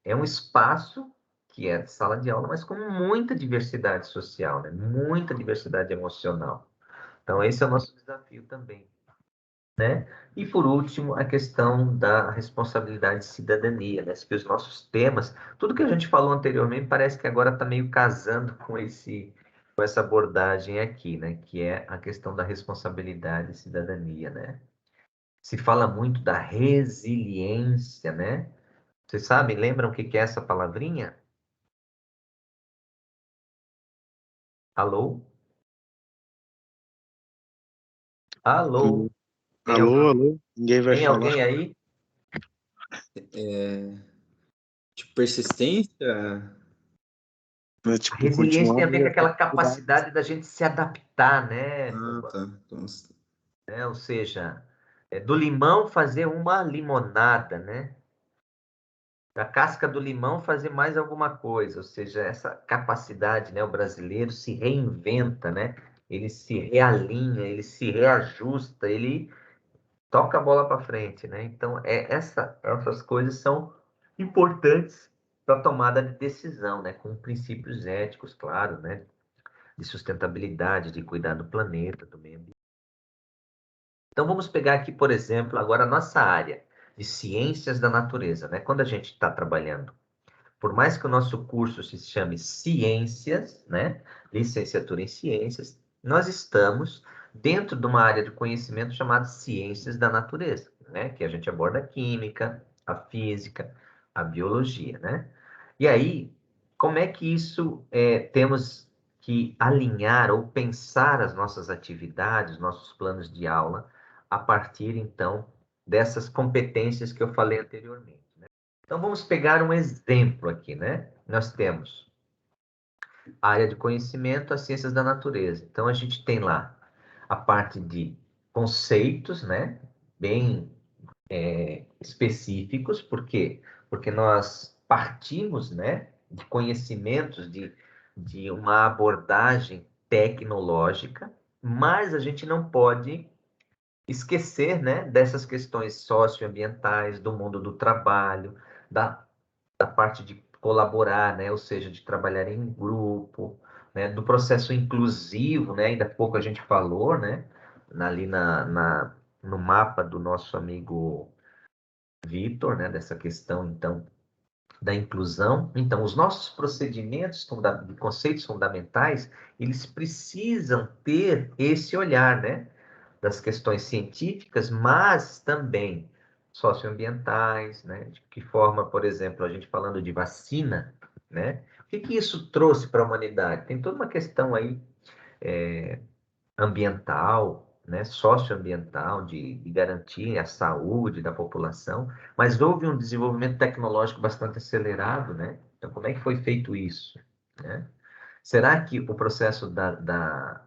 é um espaço que é sala de aula, mas com muita diversidade social, né? Muita diversidade emocional. Então, esse é o nosso desafio também, né? E por último, a questão da responsabilidade de cidadania, né? Que os nossos temas, tudo que a gente falou anteriormente, parece que agora está meio casando com essa abordagem aqui, né? Que é a questão da responsabilidade e cidadania, né? Se fala muito da resiliência, né? Vocês sabem, lembram o que é essa palavrinha? Alô? Alô? Tem Alô, alguém, alô? Ninguém vai tem falar. alguém aí? Tipo, persistência. É, A tipo, resiliência tem continuar a ver com aquela atividades. capacidade da gente se adaptar, né? Ah, tá. Então, Né? Ou seja, do limão fazer uma limonada, né? Da casca do limão fazer mais alguma coisa, ou seja, essa capacidade, né? O brasileiro se reinventa, né? Ele se realinha, ele se reajusta, ele toca a bola para frente, né? Então, essas coisas são importantes para a tomada de decisão, né? Com princípios éticos, claro, né? De sustentabilidade, de cuidar do planeta, do meio ambiente. Então, vamos pegar aqui, por exemplo, agora a nossa área de ciências da natureza, né? Quando a gente está trabalhando, por mais que o nosso curso se chame Ciências, né? Licenciatura em Ciências, nós estamos dentro de uma área de conhecimento chamada Ciências da Natureza, né? Que a gente aborda a química, a física, a biologia, né? E aí, como é que isso temos que alinhar ou pensar as nossas atividades, nossos planos de aula, a partir, então, dessas competências que eu falei anteriormente, né? Então, vamos pegar um exemplo aqui, né? Nós temos a área de conhecimento, as ciências da natureza. Então, a gente tem lá a parte de conceitos, né? Bem específicos, por quê? Porque nós partimos, né? De conhecimentos, de uma abordagem tecnológica, mas a gente não pode esquecer, né, dessas questões socioambientais, do mundo do trabalho, da parte de colaborar, né, ou seja, de trabalhar em grupo, né, do processo inclusivo, né, ainda há pouco a gente falou, né, ali no mapa do nosso amigo Vitor, né, dessa questão, então, da inclusão. Então, os nossos procedimentos de conceitos fundamentais, eles precisam ter esse olhar, né, das questões científicas, mas também socioambientais, né? De que forma, por exemplo, a gente falando de vacina, né? O que que isso trouxe para a humanidade? Tem toda uma questão aí ambiental, né? Socioambiental, de garantir a saúde da população, mas houve um desenvolvimento tecnológico bastante acelerado, né? Então, como é que foi feito isso, né? Será que o processo da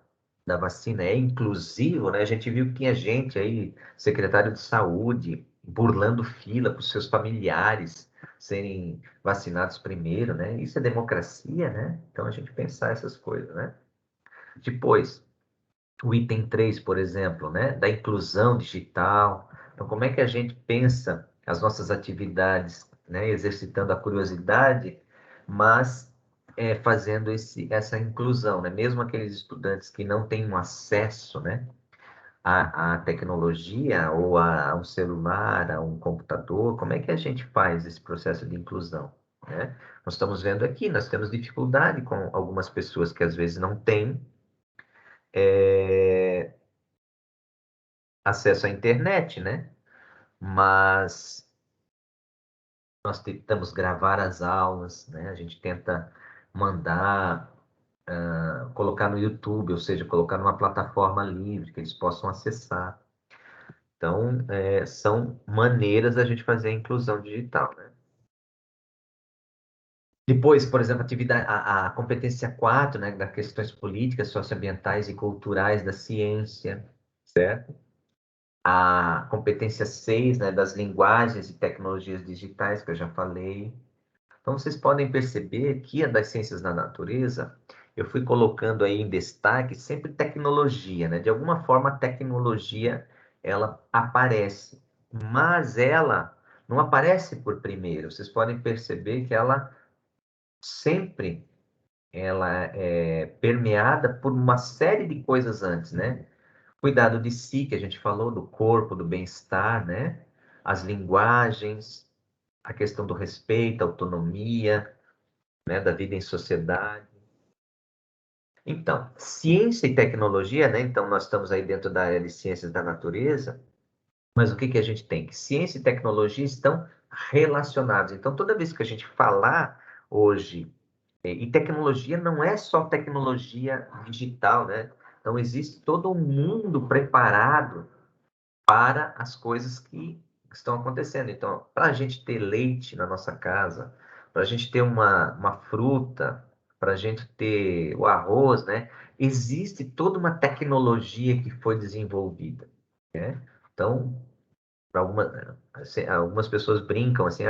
vacina é inclusivo, né? A gente viu que tinha gente aí, secretário de saúde, burlando fila para os seus familiares serem vacinados primeiro, né? Isso é democracia, né? Então a gente pensar essas coisas, né? Depois, o item 3, por exemplo, né? Da inclusão digital. Então, como é que a gente pensa as nossas atividades, né? Exercitando a curiosidade, mas fazendo essa inclusão, né? Mesmo aqueles estudantes que não têm um acesso, né? À tecnologia ou a um celular, a um computador, como é que a gente faz esse processo de inclusão, né? Nós estamos vendo aqui, nós temos dificuldade com algumas pessoas que às vezes não têm acesso à internet, né? Mas nós tentamos gravar as aulas, né? A gente tenta mandar, colocar no YouTube, ou seja, colocar numa plataforma livre que eles possam acessar. Então, são maneiras da gente fazer a inclusão digital, né? Depois, por exemplo, a competência 4, né, das questões políticas, socioambientais e culturais da ciência, certo? A competência 6, né, das linguagens e tecnologias digitais, que eu já falei. Então, vocês podem perceber que a das ciências da natureza, eu fui colocando aí em destaque sempre tecnologia, né? De alguma forma, a tecnologia, ela aparece, mas ela não aparece por primeiro. Vocês podem perceber que ela sempre é permeada por uma série de coisas antes, né? Cuidado de si, que a gente falou, do corpo, do bem-estar, né? As linguagens, a questão do respeito, autonomia, né? Da vida em sociedade. Então, ciência e tecnologia, né? Então, nós estamos aí dentro da área de ciências da natureza, mas o que que a gente tem? Que ciência e tecnologia estão relacionados. Então, toda vez que a gente falar hoje, e tecnologia não é só tecnologia digital, né? Então, existe todo um mundo preparado para as coisas que estão acontecendo. Então, para a gente ter leite na nossa casa, para a gente ter uma fruta, para a gente ter o arroz, né? Existe toda uma tecnologia que foi desenvolvida, né? Então, Para algumas pessoas brincam assim,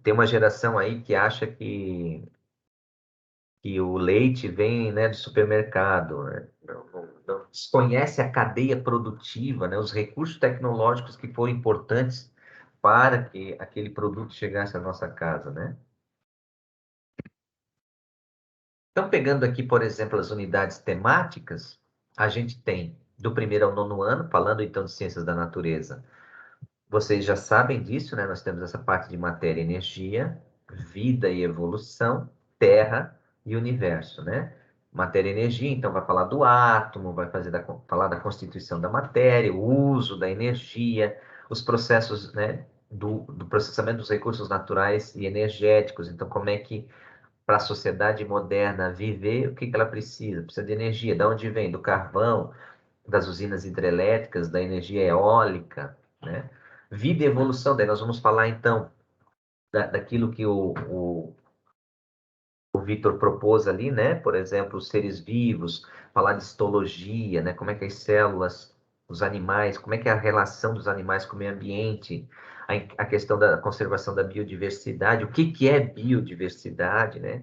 tem uma geração aí que acha que o leite vem, né, do supermercado, né? Não desconhece a cadeia produtiva, né, os recursos tecnológicos que foram importantes para que aquele produto chegasse à nossa casa, né? Então, pegando aqui, por exemplo, as unidades temáticas, a gente tem do 1º ao 9º ano, falando então de ciências da natureza. Vocês já sabem disso, né? Nós temos essa parte de matéria e energia, vida e evolução, terra e universo, né? Matéria e energia, então, vai falar do átomo, vai falar da constituição da matéria, o uso da energia, os processos, né, do processamento dos recursos naturais e energéticos. Então, como é que, para a sociedade moderna viver, o que ela precisa? Precisa de energia. De onde vem? Do carvão, das usinas hidrelétricas, da energia eólica, né? Vida e evolução, daí nós vamos falar, então, daquilo que o Vitor propôs ali, né? Por exemplo, os seres vivos, falar de histologia, né? Como é que as células, os animais, como é que é a relação dos animais com o meio ambiente, a questão da conservação da biodiversidade, o que é biodiversidade, né?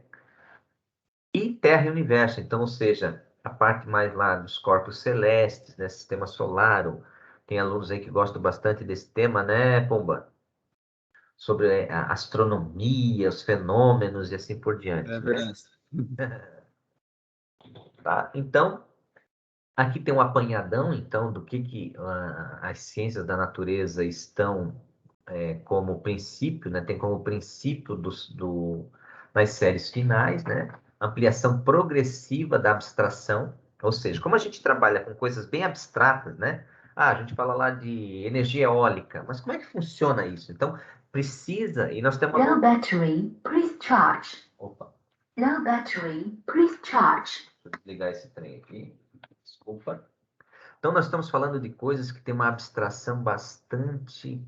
E Terra e Universo, então, ou seja, a parte mais lá dos corpos celestes, né? Sistema solar, tem alunos aí que gostam bastante desse tema, né, Pomba? Sobre a astronomia, os fenômenos e assim por diante, É né? verdade. Tá? Então, aqui tem um apanhadão, então, do que as ciências da natureza estão como princípio, né? Tem como princípio das séries finais, né? Ampliação progressiva da abstração, ou seja, como a gente trabalha com coisas bem abstratas, né? A gente fala lá de energia eólica, mas como é que funciona isso? Então, precisa, e nós temos... Low battery, please charge. Opa, Low battery, please charge. deixa eu desligar esse trem aqui, desculpa. Então, nós estamos falando de coisas que têm uma abstração bastante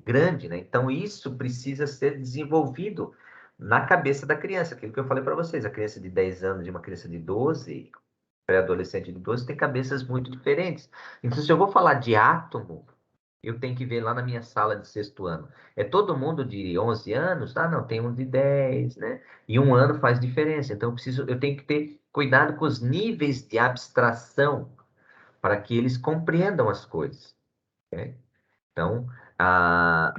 grande, né? Então, isso precisa ser desenvolvido na cabeça da criança, aquilo que eu falei para vocês, a criança de 10 anos e uma criança de 12, pré-adolescente de 12, tem cabeças muito diferentes. Então, se eu vou falar de átomo, eu tenho que ver lá na minha sala de 6º ano. É todo mundo de 11 anos? Ah, não, tem um de 10, né? E um ano faz diferença. Então, eu tenho que ter cuidado com os níveis de abstração para que eles compreendam as coisas. Né? Então, a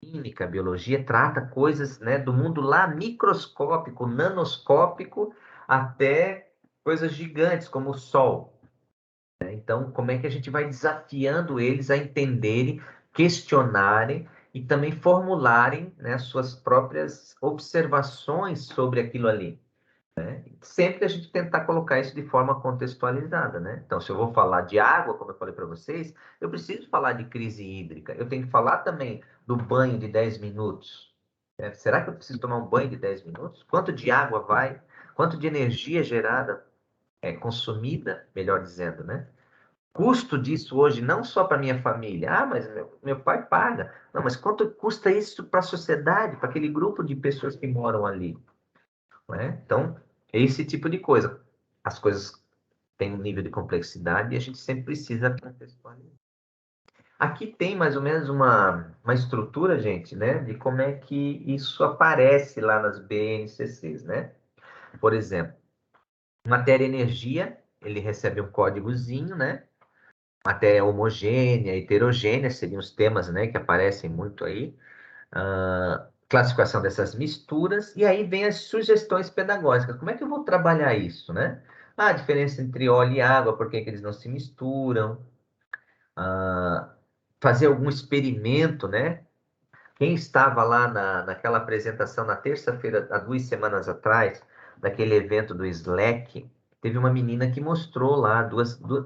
química, a biologia trata coisas, né, do mundo lá microscópico, nanoscópico, até coisas gigantes, como o Sol. Né? Então, como é que a gente vai desafiando eles a entenderem, questionarem e também formularem, né, suas próprias observações sobre aquilo ali. Né? Sempre a gente tentar colocar isso de forma contextualizada, né? Então, se eu vou falar de água, como eu falei para vocês, eu preciso falar de crise hídrica. Eu tenho que falar também do banho de 10 minutos. Né? Será que eu preciso tomar um banho de 10 minutos? Quanto de água vai? Quanto de energia gerada, consumida, melhor dizendo, né? Custo disso hoje, não só para minha família. Ah, mas meu pai paga. Não, mas quanto custa isso para a sociedade, para aquele grupo de pessoas que moram ali? Né? Então, esse tipo de coisa. As coisas têm um nível de complexidade e a gente sempre precisa contextualizar. Aqui tem mais ou menos uma estrutura, gente, né, de como é que isso aparece lá nas BNCCs, né? Por exemplo, matéria e energia, ele recebe um códigozinho, né? Matéria homogênea, heterogênea, seriam os temas, né, que aparecem muito aí. Classificação dessas misturas, e aí vem as sugestões pedagógicas. Como é que eu vou trabalhar isso, né? A diferença entre óleo e água, por que eles não se misturam? Fazer algum experimento, né? Quem estava lá naquela apresentação na terça-feira, há 2 semanas atrás, naquele evento do Slack, teve uma menina que mostrou lá,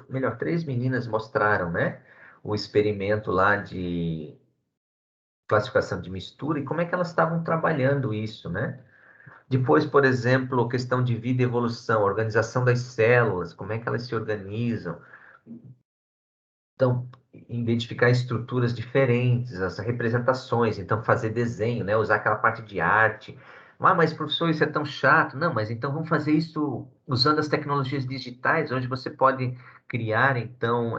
melhor, 3 meninas mostraram, né? O experimento lá de classificação de mistura e como é que elas estavam trabalhando isso, né? Depois, por exemplo, questão de vida e evolução, organização das células, como é que elas se organizam. Então, identificar estruturas diferentes, as representações, então fazer desenho, né? Usar aquela parte de arte. Ah, mas professor, isso é tão chato. Não, mas então vamos fazer isso usando as tecnologias digitais, onde você pode criar, então,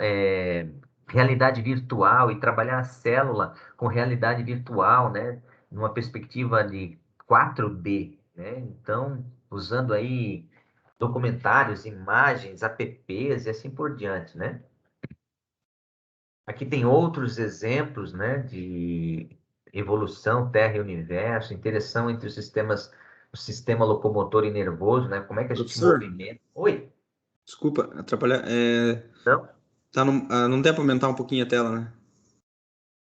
realidade virtual e trabalhar a célula com realidade virtual, né? Numa perspectiva de 4D, né? Então, usando aí documentários, imagens, apps e assim por diante, né? Aqui tem outros exemplos, né, de evolução Terra e Universo, interação entre os sistemas, o sistema locomotor e nervoso, né? Como é que a gente Professor, movimenta? Oi? desculpa atrapalhar. Não? Não dá para aumentar um pouquinho a tela, né?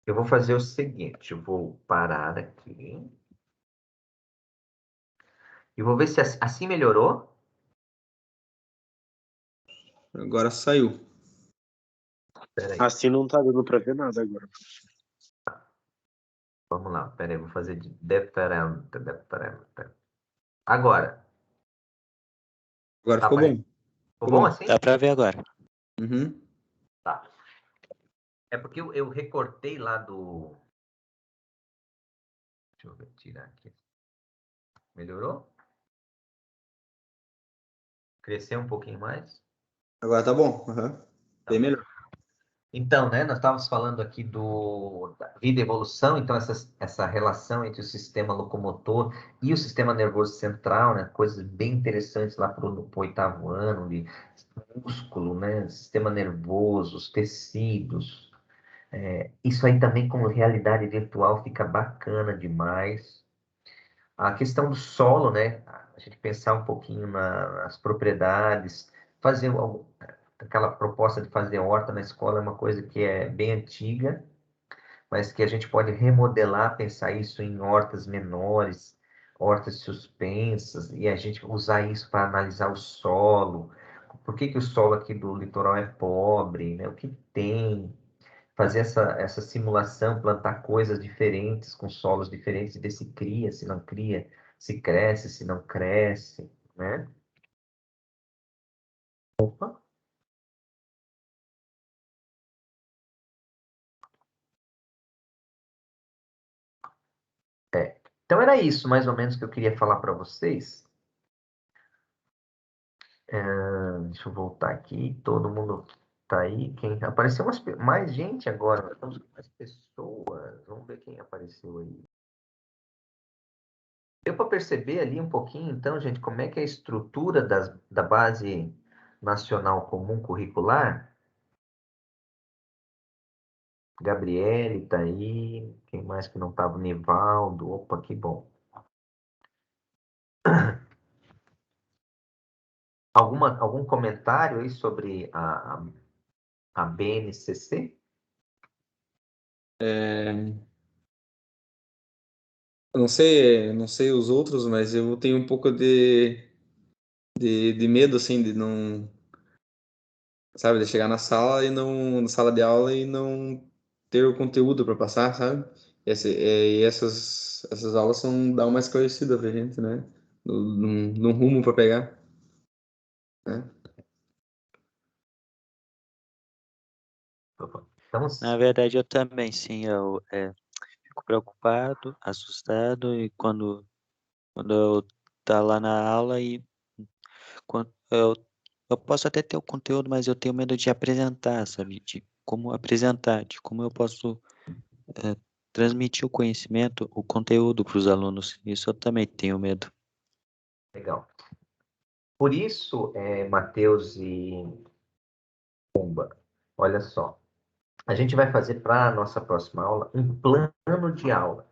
Eu vou fazer o seguinte, eu vou parar aqui e vou ver se assim melhorou. Agora saiu. Espera aí, Assim não tá dando para ver nada agora. vamos lá. Espera aí, vou fazer de diferente. Agora, Agora tá ficou aparecendo? bom. Ficou Ficou bom bom. assim? Dá para ver agora. Uhum. Tá. É porque eu recortei lá do... Deixa eu ver, tirar aqui. Melhorou? Cresceu um pouquinho mais? Agora tá bom. Uhum. Tá Bem bom. melhor. Então, né, nós estávamos falando aqui da vida e evolução, então essa relação entre o sistema locomotor e o sistema nervoso central, né, coisas bem interessantes lá para o 8º ano, de músculo, né, sistema nervoso, os tecidos. Isso aí também com realidade virtual fica bacana demais. A questão do solo, né? A gente pensar um pouquinho nas propriedades, fazer aquela proposta de fazer horta na escola é uma coisa que é bem antiga, mas que a gente pode remodelar, pensar isso em hortas menores, hortas suspensas, e a gente usar isso para analisar o solo. Por que que o solo aqui do litoral é pobre, né? O que tem? Fazer essa simulação, plantar coisas diferentes, com solos diferentes, e ver se cria, se não cria, se cresce, se não cresce, né? Opa. Então era isso, mais ou menos, que eu queria falar para vocês. Deixa eu voltar aqui, todo mundo tá aí. Apareceu mais gente agora, estamos com mais pessoas. Vamos ver quem apareceu aí. Deu para perceber ali um pouquinho, então, gente, como é que é a estrutura da Base Nacional Comum Curricular? Gabriele tá aí. Quem mais que não tava? Nivaldo. Opa, que bom. Algum comentário aí sobre a BNCC? Eu não sei os outros, mas eu tenho um pouco de medo, assim, de não, sabe, de chegar na sala na sala de aula e não ter o conteúdo para passar, sabe? E essas aulas dá uma esclarecida pra gente, né? Num rumo para pegar, né? Na verdade, eu também, sim, fico preocupado, assustado, e quando eu tá lá na aula e quando eu posso até ter o conteúdo, mas eu tenho medo de apresentar, sabe? De como apresentar, de como eu posso eh, transmitir o conhecimento, o conteúdo para os alunos. Isso eu também tenho medo. Legal. Por isso, Matheus e Pomba, olha só. A gente vai fazer para a nossa próxima aula um plano de aula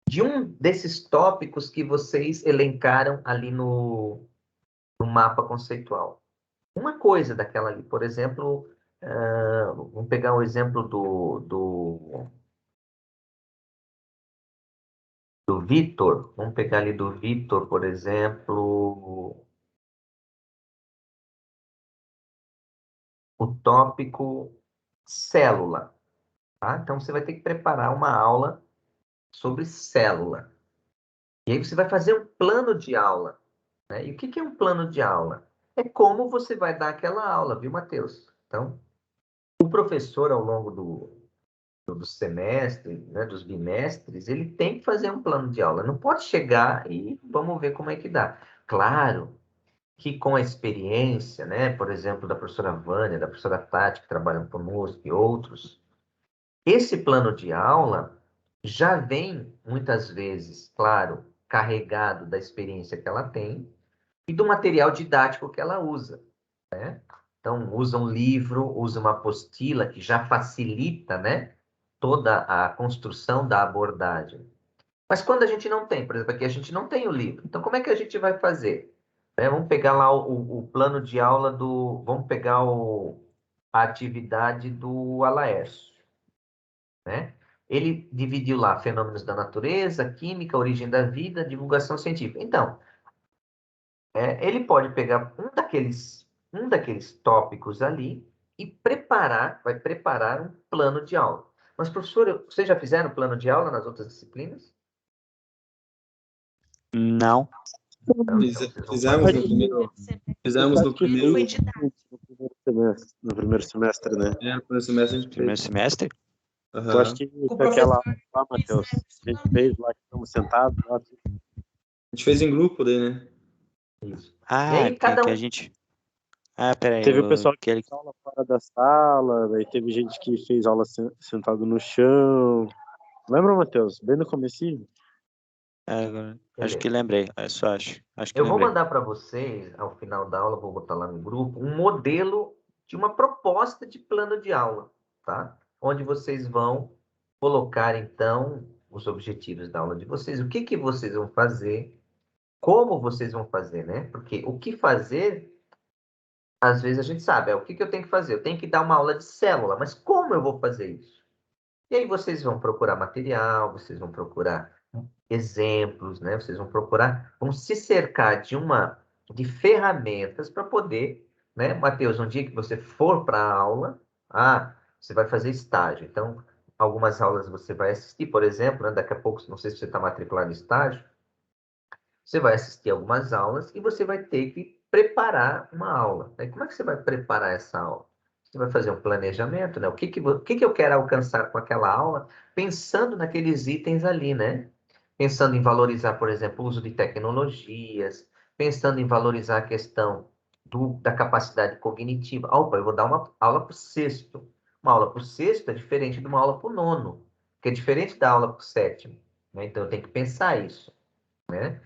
de um desses tópicos que vocês elencaram ali no mapa conceitual. Uma coisa daquela ali, por exemplo, vamos pegar o exemplo do Vitor. Vamos pegar ali do Vitor, por exemplo, o tópico célula. Tá? Então, você vai ter que preparar uma aula sobre célula. E aí você vai fazer um plano de aula. Né? E o que é um plano de aula? É como você vai dar aquela aula, viu, Matheus? Então, o professor, ao longo do semestre, né, dos bimestres, ele tem que fazer um plano de aula. Não pode chegar e vamos ver como é que dá. Claro que com a experiência, né, por exemplo, da professora Vânia, da professora Tati, que trabalham conosco, e outros, esse plano de aula já vem, muitas vezes, claro, carregado da experiência que ela tem e do material didático que ela usa, né? Então, usa um livro, usa uma apostila que já facilita, né, toda a construção da abordagem. Mas quando a gente não tem, por exemplo, aqui a gente não tem o livro, então como é que a gente vai fazer? Né? Vamos pegar lá o plano de aula do... Vamos pegar a atividade do Alaércio, né? Ele dividiu lá fenômenos da natureza, química, origem da vida, divulgação científica. Então, ele pode pegar um daqueles tópicos ali e vai preparar um plano de aula. Mas, professor, vocês já fizeram plano de aula nas outras disciplinas? Não. Então, Fiz- vocês vão Fizemos fazer no isso. primeiro, fizemos no Acho que primeiro, Foi didático. no primeiro semestre, né? no primeiro semestre a gente Primeiro fez. semestre? Eu acho Aham. que Com o foi aquela professor lá, Matheus, a gente fez lá que estamos sentados lá. A gente fez em grupo daí, né? Isso. E Ah, aí, que cada a um... gente... Ah, peraí, Teve o pessoal que aquele... fez aula fora da sala, daí teve gente que fez aula sentado no chão. Lembra, Matheus? Bem no comecinho? agora, acho Beleza. que lembrei, eu só acho. Acho que Eu vou lembrei. mandar para vocês, ao final da aula, vou botar lá no grupo, um modelo de uma proposta de plano de aula, tá? Onde vocês vão colocar, então, os objetivos da aula de vocês, o que que vocês vão fazer, como vocês vão fazer, né? Porque o que fazer, às vezes a gente sabe, o que que eu tenho que fazer? Eu tenho que dar uma aula de célula, mas como eu vou fazer isso? E aí vocês vão procurar material, vocês vão procurar exemplos, né? Vocês vão se cercar de ferramentas para poder, né? Mateus, um dia que você for para a aula, você vai fazer estágio. Então, algumas aulas você vai assistir, por exemplo, né? Daqui a pouco, não sei se você está matriculado em estágio, você vai assistir algumas aulas e você vai ter que preparar uma aula. Né? Como é que você vai preparar essa aula? Você vai fazer um planejamento, né? O que que eu quero alcançar com aquela aula, pensando naqueles itens ali, né? Pensando em valorizar, por exemplo, o uso de tecnologias, pensando em valorizar a questão da capacidade cognitiva. Opa, eu vou dar uma aula para o sexto. Uma aula para o sexto é diferente de uma aula para o nono, que é diferente da aula para o sétimo. Né? Então, eu tenho que pensar isso, né?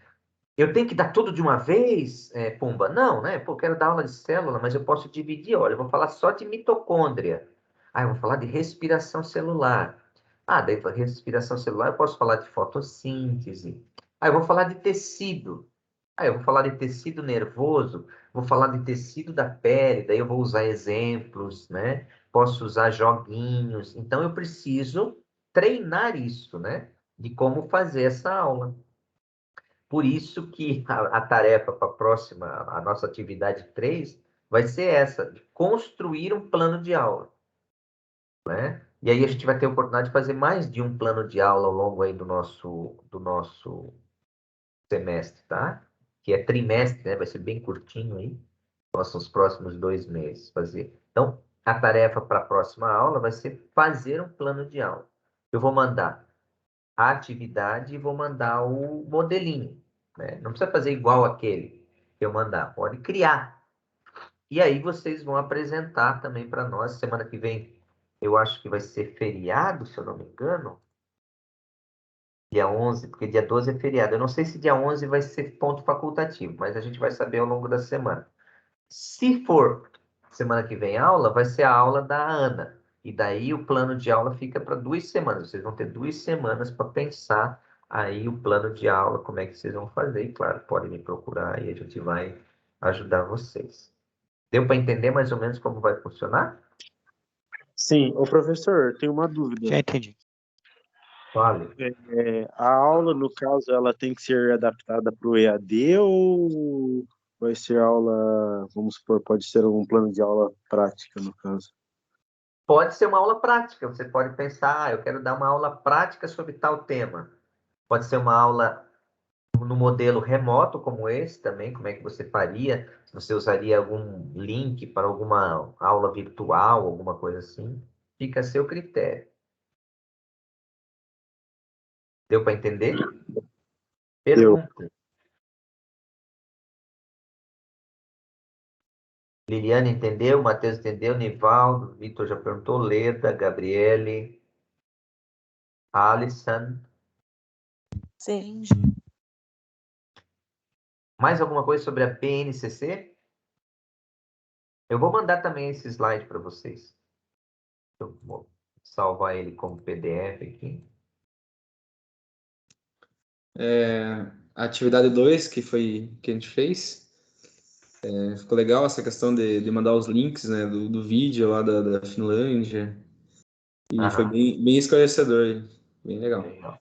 Eu tenho que dar tudo de uma vez, Pumba? Não, né? Pô, eu quero dar aula de célula, mas eu posso dividir. Olha, eu vou falar só de mitocôndria. Eu vou falar de respiração celular. Daí respiração celular eu posso falar de fotossíntese. Eu vou falar de tecido. Eu vou falar de tecido nervoso, vou falar de tecido da pele, daí eu vou usar exemplos, né? Posso usar joguinhos. Então eu preciso treinar isso, né? De como fazer essa aula. Por isso que a tarefa para a próxima, a nossa atividade 3, vai ser essa, de construir um plano de aula, né? E aí a gente vai ter a oportunidade de fazer mais de um plano de aula ao longo aí do nosso semestre, tá? Que é trimestre, né? Vai ser bem curtinho aí, os próximos 2 meses fazer. Então, a tarefa para a próxima aula vai ser fazer um plano de aula. Eu vou mandar a atividade e vou mandar o modelinho, né? Não precisa fazer igual aquele que eu mandar, pode criar. E aí vocês vão apresentar também para nós. Semana que vem, eu acho que vai ser feriado, se eu não me engano. Dia 11, porque dia 12 é feriado. Eu não sei se dia 11 vai ser ponto facultativo, mas a gente vai saber ao longo da semana. Se for semana que vem aula, vai ser a aula da Ana. E daí o plano de aula fica para 2 semanas. Vocês vão ter 2 semanas para pensar aí o plano de aula, como é que vocês vão fazer. E claro, podem me procurar e a gente vai ajudar vocês. Deu para entender mais ou menos como vai funcionar? Sim, o professor, tem uma dúvida. Já entendi. Fale. A aula, no caso, ela tem que ser adaptada para o EAD ou vai ser aula, vamos supor, pode ser um plano de aula prática, no caso? Pode ser uma aula prática. Você pode pensar, eu quero dar uma aula prática sobre tal tema. Pode ser uma aula no modelo remoto como esse também, como é que você faria? Se você usaria algum link para alguma aula virtual, alguma coisa assim, fica a seu critério. Deu para entender? Deu. Pergunta. Liliane entendeu, Matheus entendeu, Nivaldo, Vitor já perguntou, Leda, Gabriele, Alisson. Sim. Mais alguma coisa sobre a BNCC? Eu vou mandar também esse slide para vocês. Eu vou salvar ele como PDF aqui. A atividade 2 que a gente fez, ficou legal essa questão de mandar os links, né, do vídeo lá da Finlândia. E foi Aham. bem esclarecedor, bem legal. Legal.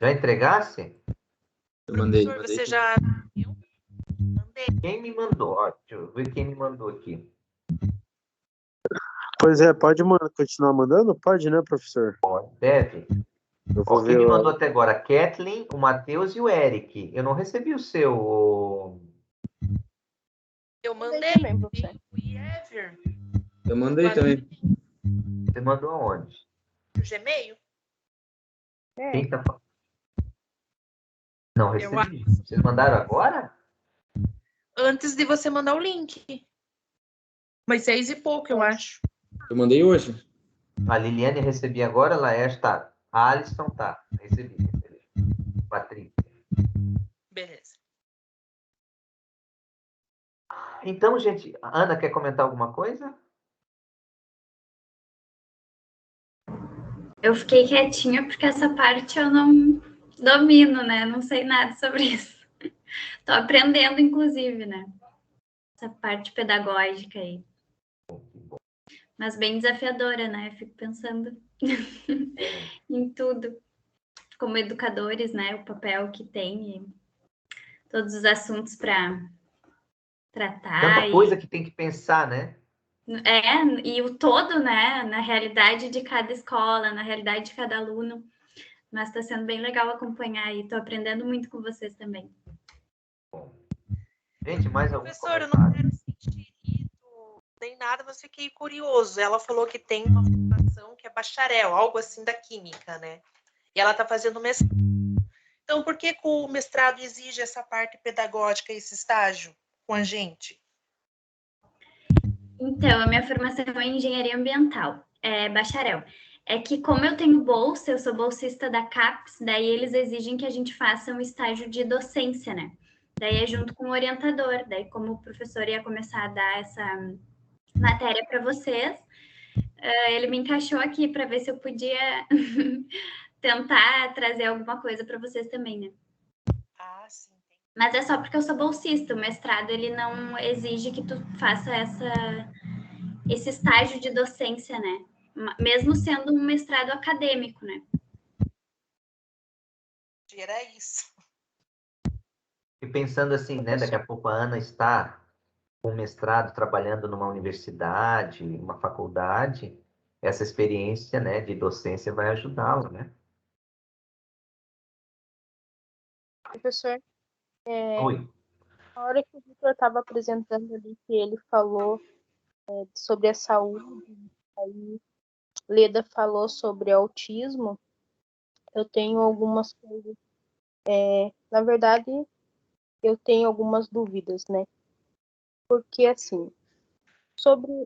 Já entregasse? Eu mandei. Professor, você já viu? Mandei. Quem me mandou? Ó, deixa eu ver quem me mandou aqui. Pois é, pode continuar mandando? Pode, né, professor? Deve. Eu Ó, vou quem ver. me mandou até agora? A Kathleen, o Matheus e o Eric. Eu não recebi o seu. Eu mandei também, professor. o Ever, Eu mandei também. Você mandou aonde? o Gmail. Quem tá falando? Não Eu recebi. Vocês mandaram agora? Antes de você mandar o link. Mas 6 e pouco, eu acho. Eu mandei hoje. A Liliane recebi agora, a Laércio tá. A Alisson tá. Recebi. Patrícia. Beleza. Então, gente, a Ana quer comentar alguma coisa? Eu fiquei quietinha porque essa parte eu não domino, né? Não sei nada sobre isso. Tô aprendendo, inclusive, né? Essa parte pedagógica aí. Mas bem desafiadora, né? Eu fico pensando em tudo. Como educadores, né? O papel que tem e todos os assuntos para tratar. Tanta coisa que tem que pensar, né? E o todo, né? Na realidade de cada escola, na realidade de cada aluno. Mas está sendo bem legal acompanhar e estou aprendendo muito com vocês também. Gente, mais algum Professor, eu comentário? não quero sentir nem nada, mas fiquei curioso. Ela falou que tem uma formação que é bacharel, algo assim da química, né? E ela está fazendo mestrado. Então, por que o mestrado exige essa parte pedagógica, esse estágio com a gente? Então, a minha formação é em engenharia ambiental, bacharel. É que como eu tenho bolsa, eu sou bolsista da CAPES, daí eles exigem que a gente faça um estágio de docência, né? Daí é junto com o orientador, daí como o professor ia começar a dar essa matéria para vocês, ele me encaixou aqui para ver se eu podia tentar trazer alguma coisa para vocês também, né? Ah, sim. Mas é só porque eu sou bolsista, o mestrado ele não exige que tu faça esse estágio de docência, né? Mesmo sendo um mestrado acadêmico, né? Era isso. E pensando assim, né? Daqui a pouco a Ana está com mestrado trabalhando numa universidade, uma faculdade, essa experiência, né, de docência vai ajudá-la, né? Professor, Oi. a hora que o Victor estava apresentando ali, que ele falou sobre a saúde, aí Leda falou sobre autismo, eu tenho algumas coisas. Na verdade, eu tenho algumas dúvidas, né? Porque, assim, sobre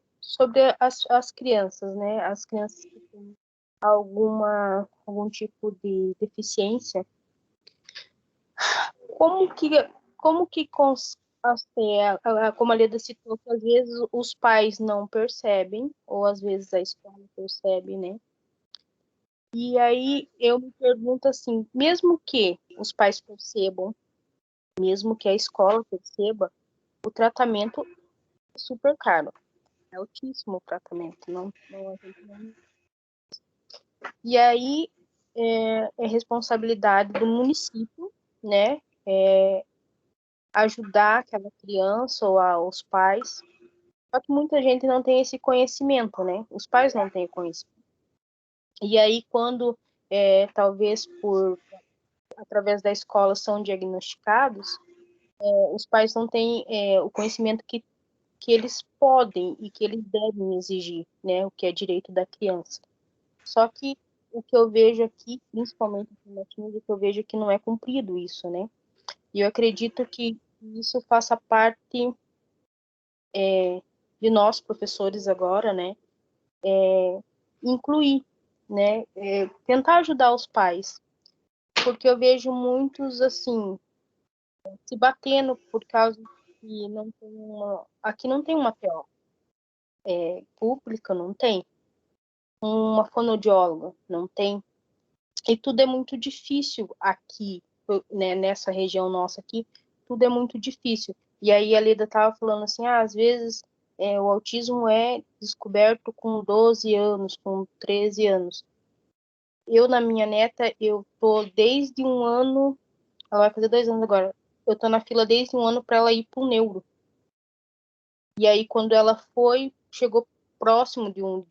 as crianças, né? As crianças que têm algum tipo de deficiência, como que assim, como a Leda citou, que às vezes os pais não percebem, ou às vezes a escola percebe, né? E aí eu me pergunto assim, mesmo que os pais percebam, mesmo que a escola perceba, o tratamento é super caro. É altíssimo o tratamento. A gente não... E aí é responsabilidade do município, né? Ajudar aquela criança ou os pais. Só que muita gente não tem esse conhecimento, né? Os pais não têm conhecimento. E aí, quando talvez através da escola são diagnosticados, os pais não têm o conhecimento que eles podem e que eles devem exigir, né? O que é direito da criança. Só que o que eu vejo aqui, principalmente aqui na Tunísia, que eu vejo que não é cumprido isso, né? E eu acredito que isso faça parte de nós, professores agora, né, incluir, né, tentar ajudar os pais, porque eu vejo muitos, assim, se batendo por causa que não tem aqui não tem uma PO pública, não tem, uma fonoaudióloga, não tem, e tudo é muito difícil aqui, né, nessa região nossa aqui, tudo é muito difícil. E aí a Leda estava falando assim, às vezes o autismo é descoberto com 12 anos, com 13 anos. Eu, na minha neta, eu tô desde um ano, ela vai fazer 2 anos agora, eu tô na fila desde um ano para ela ir pro neuro. E aí quando ela chegou próximo de um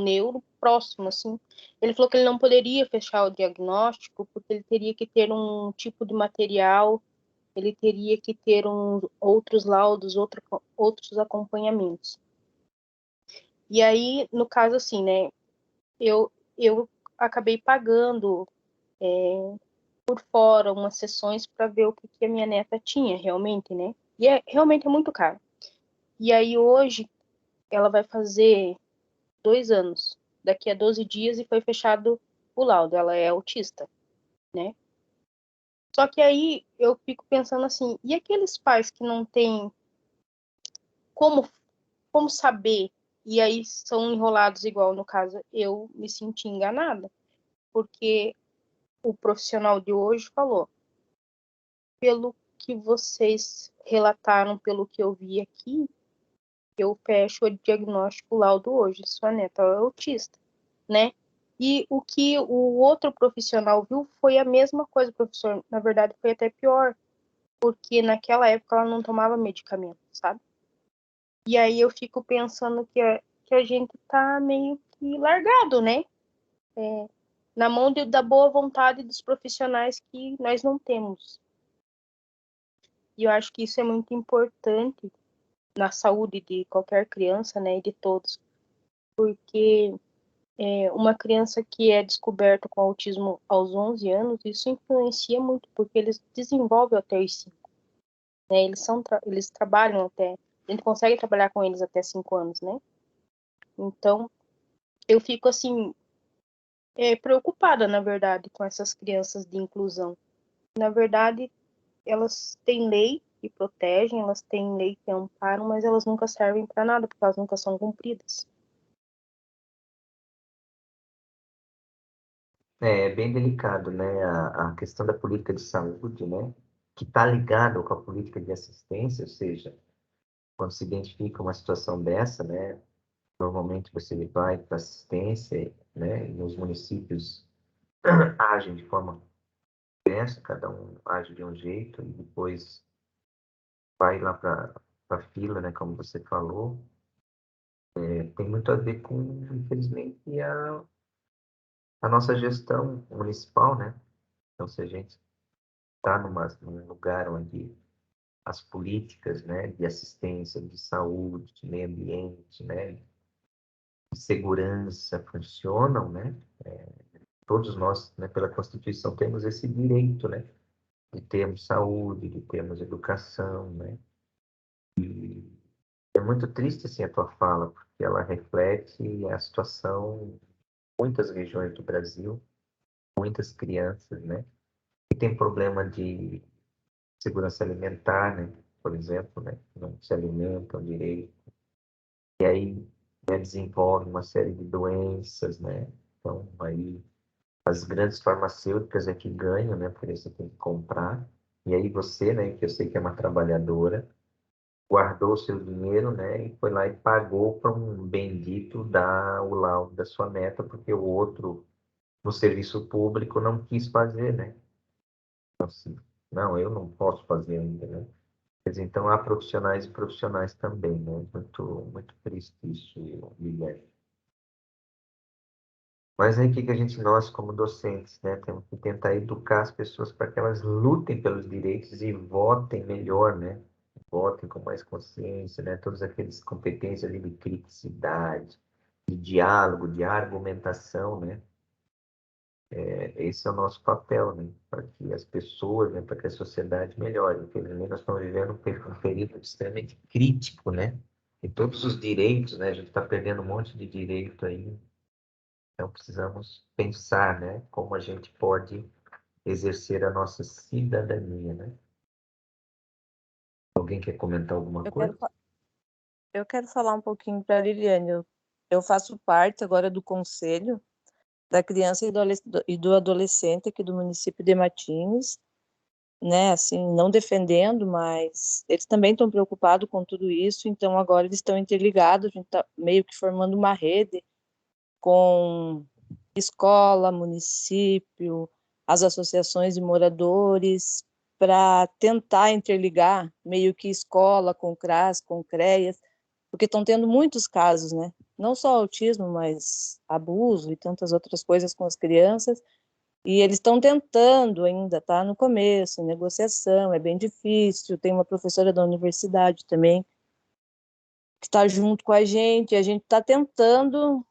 neuro próximo, assim. Ele falou que ele não poderia fechar o diagnóstico porque ele teria que ter um tipo de material, ele teria que ter outros laudos, outros acompanhamentos. E aí, no caso, assim, né, eu acabei pagando por fora umas sessões para ver o que a minha neta tinha realmente, né? E realmente é muito caro. E aí, hoje, ela vai fazer 2 anos, daqui a 12 dias, e foi fechado o laudo, ela é autista, né? Só que aí eu fico pensando assim, e aqueles pais que não têm como saber, e aí são enrolados igual no caso, eu me senti enganada, porque o profissional de hoje falou, pelo que vocês relataram, pelo que eu vi aqui, eu fecho o diagnóstico laudo hoje, sua neta é autista, né? E o que o outro profissional viu foi a mesma coisa, professor. Na verdade, foi até pior, porque naquela época ela não tomava medicamento, sabe? E aí eu fico pensando que a gente tá meio que largado, né? Na mão da boa vontade dos profissionais que nós não temos. E eu acho que isso é muito importante na saúde de qualquer criança, né? E de todos. Porque uma criança que é descoberta com autismo aos 11 anos, isso influencia muito, porque eles desenvolvem até os 5. Né? Eles trabalham até... A gente consegue trabalhar com eles até 5 anos, né? Então, eu fico, assim, preocupada, na verdade, com essas crianças de inclusão. Na verdade, elas têm lei que protegem, elas têm lei que amparam, mas elas nunca servem para nada, porque elas nunca são cumpridas. É bem delicado, né? A questão da política de saúde, né? Que está ligado com a política de assistência, ou seja, quando se identifica uma situação dessa, né? Normalmente você vai para assistência, né? E nos municípios agem de forma diversa, cada um age de um jeito e depois vai lá para a fila, né? Como você falou, tem muito a ver com, infelizmente, a nossa gestão municipal, né? Então, se a gente está num lugar onde as políticas, né, de assistência, de saúde, de meio ambiente, né, de segurança funcionam, né, todos nós, né, pela Constituição, temos esse direito, né, de termos saúde, de termos educação, né. E é muito triste, assim, a tua fala, porque ela reflete a situação em muitas regiões do Brasil, muitas crianças, né, que tem problema de segurança alimentar, né, por exemplo, né, não se alimentam direito, e aí, né, desenvolve uma série de doenças, né, então aí as grandes farmacêuticas é que ganham, né, porque você tem que comprar, e aí você, né, que eu sei que é uma trabalhadora, guardou o seu dinheiro, né, e foi lá e pagou para um bendito dar o laudo da sua neta, porque o outro no serviço público não quis fazer, né, então, assim, não, eu não posso fazer ainda, né. Quer dizer, então há profissionais e profissionais também, né? Muito, muito triste isso, Guilherme. Mas aí o que que a gente, nós como docentes, né, temos que tentar educar as pessoas para que elas lutem pelos direitos e votem melhor, né? Votem com mais consciência, né? Todas aquelas competências ali de criticidade, de diálogo, de argumentação, né? Esse é o nosso papel, né? Para que as pessoas, né, para que a sociedade melhore. Infelizmente, nós estamos vivendo um período extremamente crítico, né? E todos os direitos, né? A gente está perdendo um monte de direito aí. Então, precisamos pensar, né? Como a gente pode exercer a nossa cidadania, né? Alguém quer comentar alguma Eu coisa? quero falar um pouquinho para a Liliane. Eu faço parte agora do Conselho da Criança e do Adolescente aqui do município de Matinhos, né? Assim, não defendendo, mas eles também estão preocupados com tudo isso, então agora eles estão interligados, a gente está meio que formando uma rede com escola, município, as associações de moradores, para tentar interligar meio que escola com CRAS, com CREAS, porque estão tendo muitos casos, né? Não só autismo, mas abuso e tantas outras coisas com as crianças, e eles estão tentando ainda, tá no começo, negociação, é bem difícil. Tem uma professora da universidade também que está junto com a gente está tentando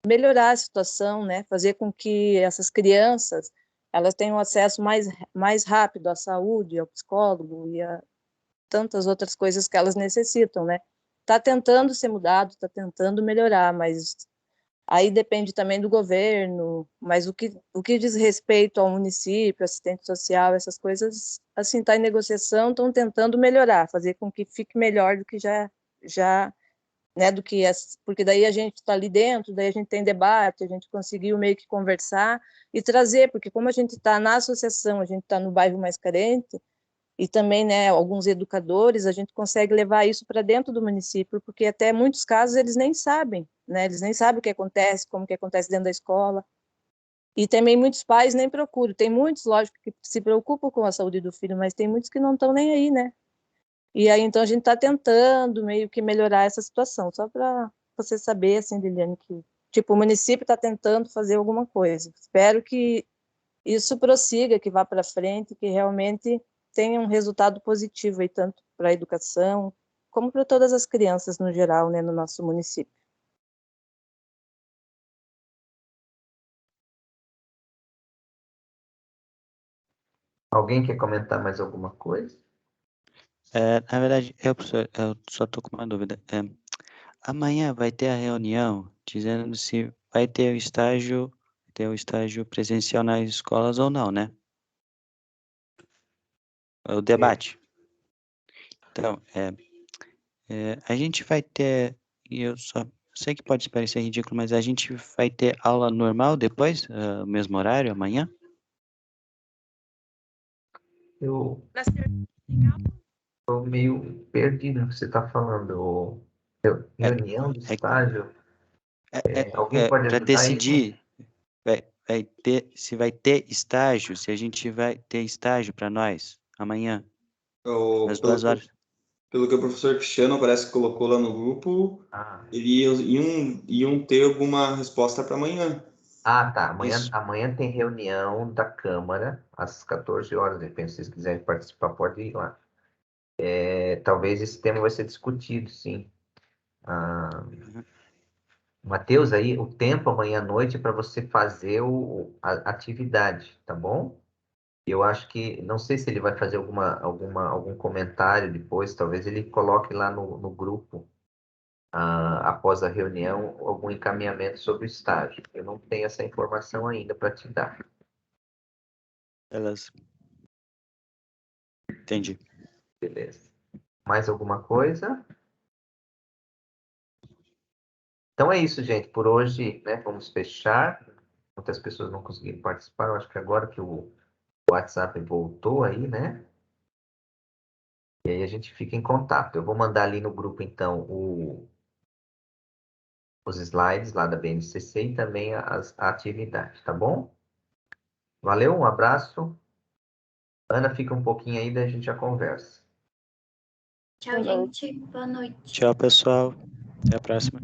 melhorar a situação, né? Fazer com que essas crianças elas tenham acesso mais rápido à saúde, ao psicólogo e a tantas outras coisas que elas necessitam, né? Está tentando ser mudado, está tentando melhorar, mas aí depende também do governo, mas o que diz respeito ao município, assistente social, essas coisas, assim, está em negociação, estão tentando melhorar, fazer com que fique melhor do que já né, do que porque daí a gente está ali dentro, daí a gente tem debate, a gente conseguiu meio que conversar e trazer, porque como a gente está na associação, a gente está no bairro mais carente, e também, né, alguns educadores, a gente consegue levar isso para dentro do município, porque até muitos casos eles nem sabem, né, eles nem sabem o que acontece, como que acontece dentro da escola, e também muitos pais nem procuram, tem muitos, lógico, que se preocupam com a saúde do filho, mas tem muitos que não estão nem aí, né, e aí, então, a gente está tentando meio que melhorar essa situação, só para você saber, assim, Liliane, que, tipo, o município está tentando fazer alguma coisa. Espero que isso prossiga, que vá para frente, que realmente tenha um resultado positivo aí, tanto para a educação, como para todas as crianças no geral, né, no nosso município. Alguém quer comentar mais alguma coisa? Na verdade, professor, eu só estou com uma dúvida. Amanhã vai ter a reunião dizendo se vai ter o estágio presencial nas escolas ou não, né? O debate. Então, a gente vai ter, e eu só sei que pode parecer ridículo, mas a gente vai ter aula normal depois, mesmo horário, amanhã? Eu Na segunda, estou meio perdido no que você está falando. Reunião do estágio. Alguém pode Para ajudar aí? decidir se vai ter estágio, se a gente vai ter estágio para nós amanhã, às 2 horas. Pelo que o professor Cristiano parece que colocou lá no grupo, Ah, iam ter alguma resposta para amanhã. tá. Isso. Amanhã tem reunião da Câmara, às 14 horas. Depende, se vocês quiserem participar, pode ir lá. Talvez esse tema vai ser discutido, sim. Matheus, aí o tempo amanhã à noite é para você fazer a atividade, tá bom? Eu acho que, não sei se ele vai fazer algum comentário depois, talvez ele coloque lá no grupo, após a reunião, algum encaminhamento sobre o estágio. Eu não tenho essa informação ainda para te dar. Beleza. Entendi. Beleza. Mais alguma coisa? Então é isso, gente. Por hoje, né, vamos fechar. Muitas pessoas não conseguiram participar. Eu acho que agora que o WhatsApp voltou aí, né? E aí a gente fica em contato. Eu vou mandar ali no grupo, então, os slides lá da BNCC e também a atividade, tá bom? Valeu, um abraço. Ana, fica um pouquinho aí, daí a gente já conversa. Tchau, gente. Boa noite. Tchau, pessoal. Até a próxima.